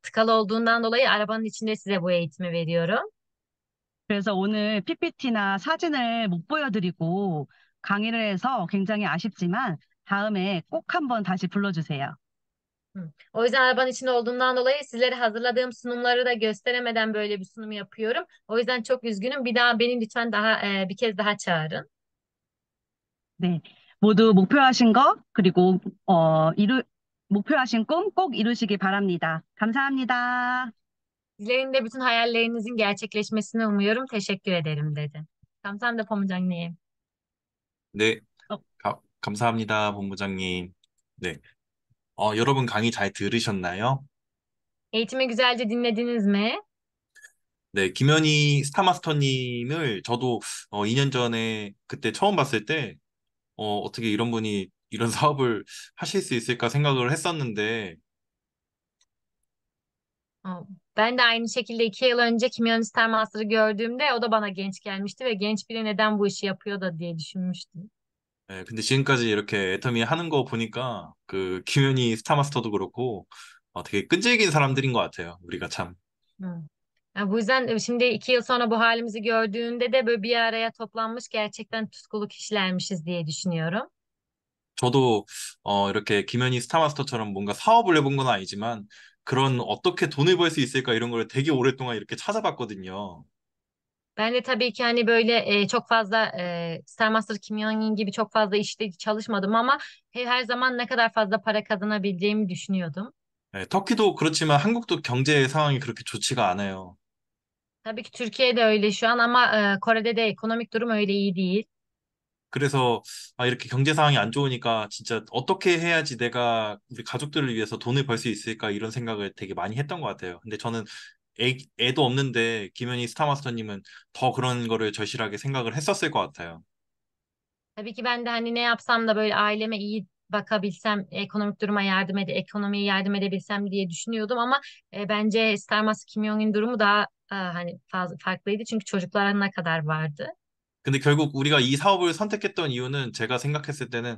tıkalı olduğundan dolayı arabanın içinde size bu eğitimi veriyorum.
그래서 오늘 PPT나 사진을 못 보여드리고 강의를 해서 굉장히 아쉽지만 다음에 꼭 한번 다시 불러주세요.
Hı. O yüzden arabanın içinde olduğundan dolayı sizlere hazırladığım sunumları da gösteremeden böyle bir sunum yapıyorum. O yüzden çok üzgünüm. Bir daha beni lütfen bir kez daha çağırın.
네, 모두 목표하신 거 그리고 목표하신 꿈 꼭 이루시기 바랍니다. 감사합니다.
Sizlerin de bütün hayallerinizin gerçekleşmesini umuyorum. Teşekkür ederim dedi. 감사합니다, 본부장님.
네,
어,
감사합니다, 본부장님. 네, 여러분 강의 잘 들으셨나요?
Eğitimi güzelce dinlediniz mi?
네, 김현희 스타마스터님을 저도 2년 전에 그때 처음 봤을 때 어떻게 이런 분이 이런 사업을 하실 수 있을까 생각을 했었는데
Aa, Ben de aynı şekilde 2 yıl önce Kimyon Star Master'ı gördüğümde o da bana genç gelmişti ve genç biri neden bu işi yapıyor da diye düşünmüştüm.
근데 지금까지 이렇게 애터미 하는 거 보니까 그 김현희 스타마스터도 그렇고 되게 끈질긴 사람들인 것 같아요. 우리가 참.
Hı. Yani bu yüzden şimdi 2 yıl sonra bu halimizi gördüğünde de böyle bir araya toplanmış gerçekten tutkulu kişilermişiz diye düşünüyorum.
저도 이렇게 김현희 스타마스터처럼 뭔가 사업을 해본 건 아니지만 그런 어떻게 돈을 벌 수 있을까 이런 걸 되게 오랫동안 이렇게 찾아봤거든요.
Ben de tabii ki hani böyle çok fazla Star Master Kim Young-in gibi çok fazla işte çalışmadım ama her zaman ne kadar fazla para kazanabileceğimi düşünüyordum.
터키도 그렇지만 한국도 경제 상황이 그렇게 좋지가 않아요.
Tabii ki Türkiye'de öyle şu an ama Kore'de de ekonomik durum öyle iyi değil.
그래서 이렇게 경제 상황이 안 좋으니까 진짜 어떻게 해야지 내가 우리 가족들을 위해서 돈을 벌 수 있을까 이런 생각을 되게 많이 했던 것 같아요. 근데 저는 애도 없는데 김현희 스타마스터님은 더 그런 거를 절실하게 생각을 했었을 것 같아요.
Tabii ki ben de hani ne yapsam da böyle aileme iyi bakabilsem, ekonomik duruma ekonomiye yardım edebilsem diye düşünüyordum ama bence Star Master Kim Jong-un durumu daha hani fazla farklıydı çünkü çocuklarına kadar vardı.
근데 결국 우리가 이 사업을 선택했던 이유는 제가 생각했을 때는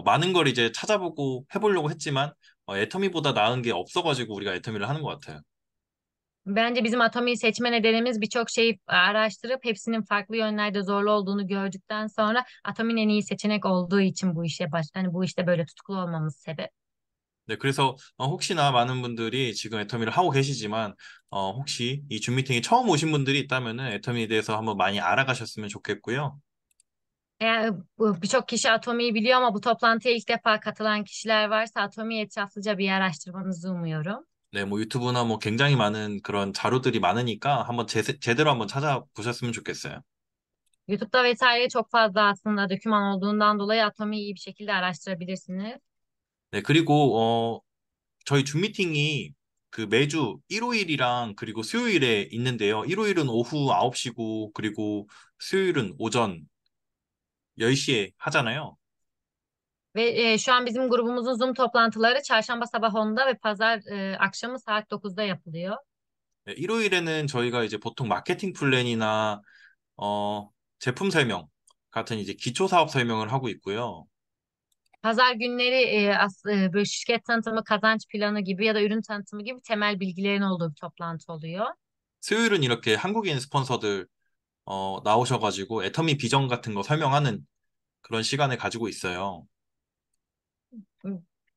많은 걸 이제 찾아보고 해보려고 했지만 애터미보다 나은 게 없어가지고 우리가 애터미를 하는 것 같아요.
Bence bizim Atomi'yi seçme nedenimiz birçok şeyi araştırıp hepsinin farklı yönlerde zorlu olduğunu gördükten sonra Atomi'nin en iyi seçenek olduğu için hani bu işte böyle tutkulu olmamız sebep.
네, 그래서 혹시나 많은 분들이 지금 애터미를 하고 계시지만 혹시 이 줌 미팅에 처음 오신 분들이 있다면은 애터미에 대해서 한번 많이 알아가셨으면 좋겠고요.
Birçok kişi Atomi'yi biliyor ama bu toplantıya ilk defa katılan kişiler varsa Atomi'yi etraflıca bir araştırmanızı umuyorum.
네, 뭐 유튜브나 뭐 굉장히 많은 그런 자료들이 많으니까 한번 제대로 한번 찾아보셨으면 좋겠어요.
YouTube'da vesaire çok fazla aslında doküman olduğundan dolayı Atomi'yi iyi bir şekilde araştırabilirsiniz.
네, 그리고 저희 줌 미팅이 그 매주 일요일이랑 그리고 수요일에 있는데요. 일요일은 오후 9시고 그리고 수요일은 오전 10시에 하잖아요.
Ve şu an bizim grubumuzun Zoom toplantıları çarşamba sabah 10'da ve pazar akşamı saat 9'da yapılıyor.
네, 일요일에는 저희가 이제 보통 마케팅 플랜이나 어, 제품 설명 같은 이제 기초 사업 설명을 하고 있고요.
Pazar günleri böyle şirket tanıtımı, kazanç planı gibi ya da ürün tanıtımı gibi temel bilgilerin olduğu bir toplantı oluyor.
수요일은 이렇게 한국인 스폰서들 나오셔가지고 애터미 비전 같은 거 설명하는 그런 시간을 가지고 있어요.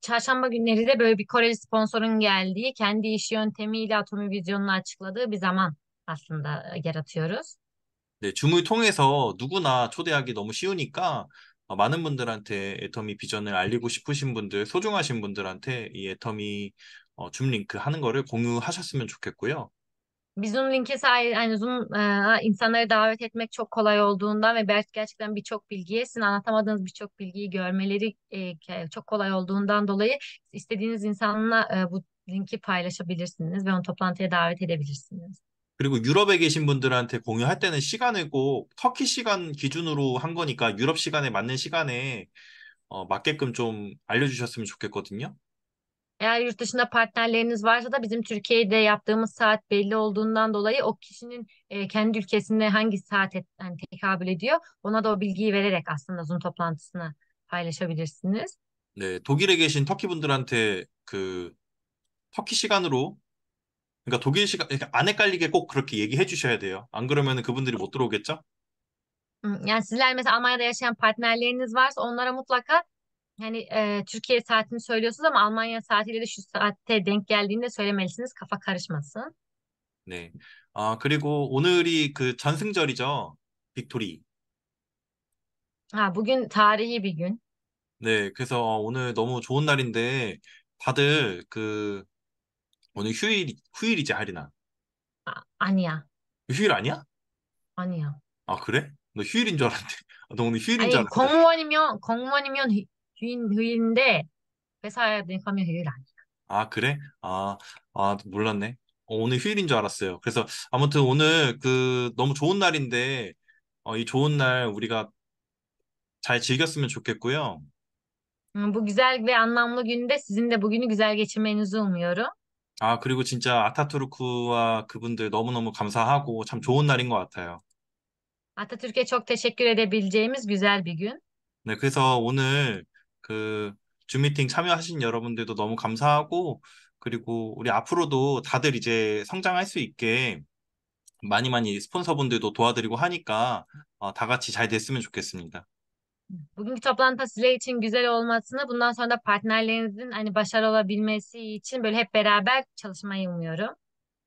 Çarşamba günleri de böyle bir Koreli sponsorun geldiği, kendi iş yöntemiyle Atomi Vizyonunu açıkladığı bir zaman aslında yaratıyoruz.
네, 줌을 통해서 누구나 초대하기 너무 쉬우니까 많은 분들한테 애터미 비전을 알리고 싶으신 분들, 소중하신 분들한테 이 애터미 줌 링크 하는 거를 공유하셨으면 좋겠고요.
Bir Zoom linki sayesinde yani Zoom insanları davet etmek çok kolay olduğundan ve belki gerçekten birçok bilgiye sizin anlatamadığınız birçok bilgiyi görmeleri çok kolay olduğundan dolayı istediğiniz insanla bu linki paylaşabilirsiniz ve onu toplantıya davet edebilirsiniz.
그리고 유럽에 계신 분들한테 공유할 때는 시간을 꼭 터키 시간 기준으로 한 거니까 유럽 시간에 맞는 시간에 맞게끔 좀 알려주셨으면 좋겠거든요.
Eğer yurt dışında partnerleriniz varsa da bizim Türkiye'de yaptığımız saat belli olduğundan dolayı o kişinin kendi ülkesinde hangi yani tekabül ediyor ona da o bilgiyi vererek aslında Zoom toplantısını paylaşabilirsiniz.
네, 독일에 계신 터키 분들한테 그 터키 시간으로 그러니까 독일 시간 그러니까 안 헷갈리게 꼭 그렇게 얘기해 주셔야 돼요. 안 그러면 그분들이 못 들어오겠죠?
Yani sizler mesela Almanya'da yaşayan partnerleriniz varsa onlara mutlaka yani Türkiye saatini söylüyorsunuz ama Almanya saatiyle de şu saatte denk geldiğinde söylemelisiniz kafa karışmasın.
네. 그리고 오늘이 그 전승절이죠. 빅토리.
Bugün tarihi bir gün.
네, 그래서 오늘 너무 좋은 날인데 다들 오늘 휴일이지, 하리나.
Anya.
휴일 아니야?
Anya.
아, 그래? 너 휴일인 줄 알았는데. 너 오늘 휴일인 줄
아니
알았는데.
공무원이면 휴일인데 회사에 가면 휴일 아니야.
아, 그래? 몰랐네. 오늘 휴일인 줄 알았어요. 그래서 아무튼 오늘 너무 좋은 날인데 이 좋은 날 우리가 잘 즐겼으면 좋겠고요.
Bu güzel ve anlamlı günde sizin de bugünü güzel geçirmenizi umuyorum.
그리고 진짜 아타투르크와 그분들 너무너무 감사하고 참 좋은 날인 것 같아요.
Atatürk'e çok teşekkür edebileceğimiz güzel bir gün.
네, 그래서 오늘 그 줌미팅 참여하신 여러분들도 너무 감사하고 그리고 우리 앞으로도 da들 이제 성장할 수 있게 많이 많이 스폰서분들도 도와드리고 하니까 다 같이 잘 됐으면 좋겠습니다.
Bugünkü toplantı sizler için güzel olmasını, bundan sonra da partnerlerinizin hani başarılı olabilmesi için böyle hep beraber çalışmayı umuyorum.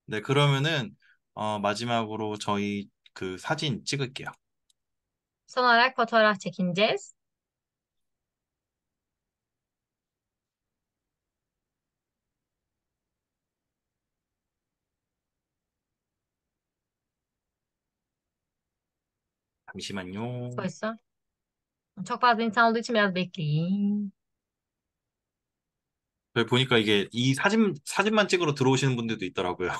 네, 그러면은 마지막으로 저희 그 사진 찍을게요.
Son olarak fotoğraf çekineceğiz.
잠시만요.
Koysa. Çok fazla insan olduğu için biraz bekleyin.
저희 보니까 이게 이 사진만 찍으러 들어오시는 분들도 있더라고요.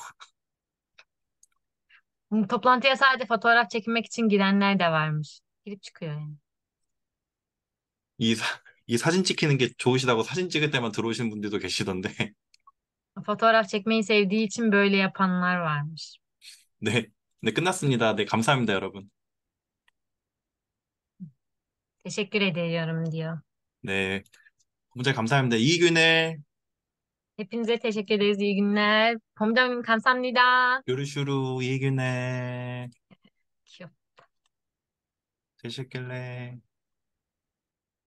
Toplantıya sadece fotoğraf çekinmek için girenler de varmış. Girip çıkıyor yani.
이 이 사진 찍히는 게 좋으시다고 사진 찍을 때만 들어오시는 분들도 계시던데.
Fotoğraf çekmeyi sevdiği için böyle yapanlar varmış.
네. 네, 끝났습니다. 네, 감사합니다, 여러분.
Teşekkür ediyorum diyor.
네. 문제 감사합니다. 이gün에
Hepinize teşekkür ederiz. İyi günler. 범장님 감사합니다.
요르슈루 이gün에
귀여워.
되셨길래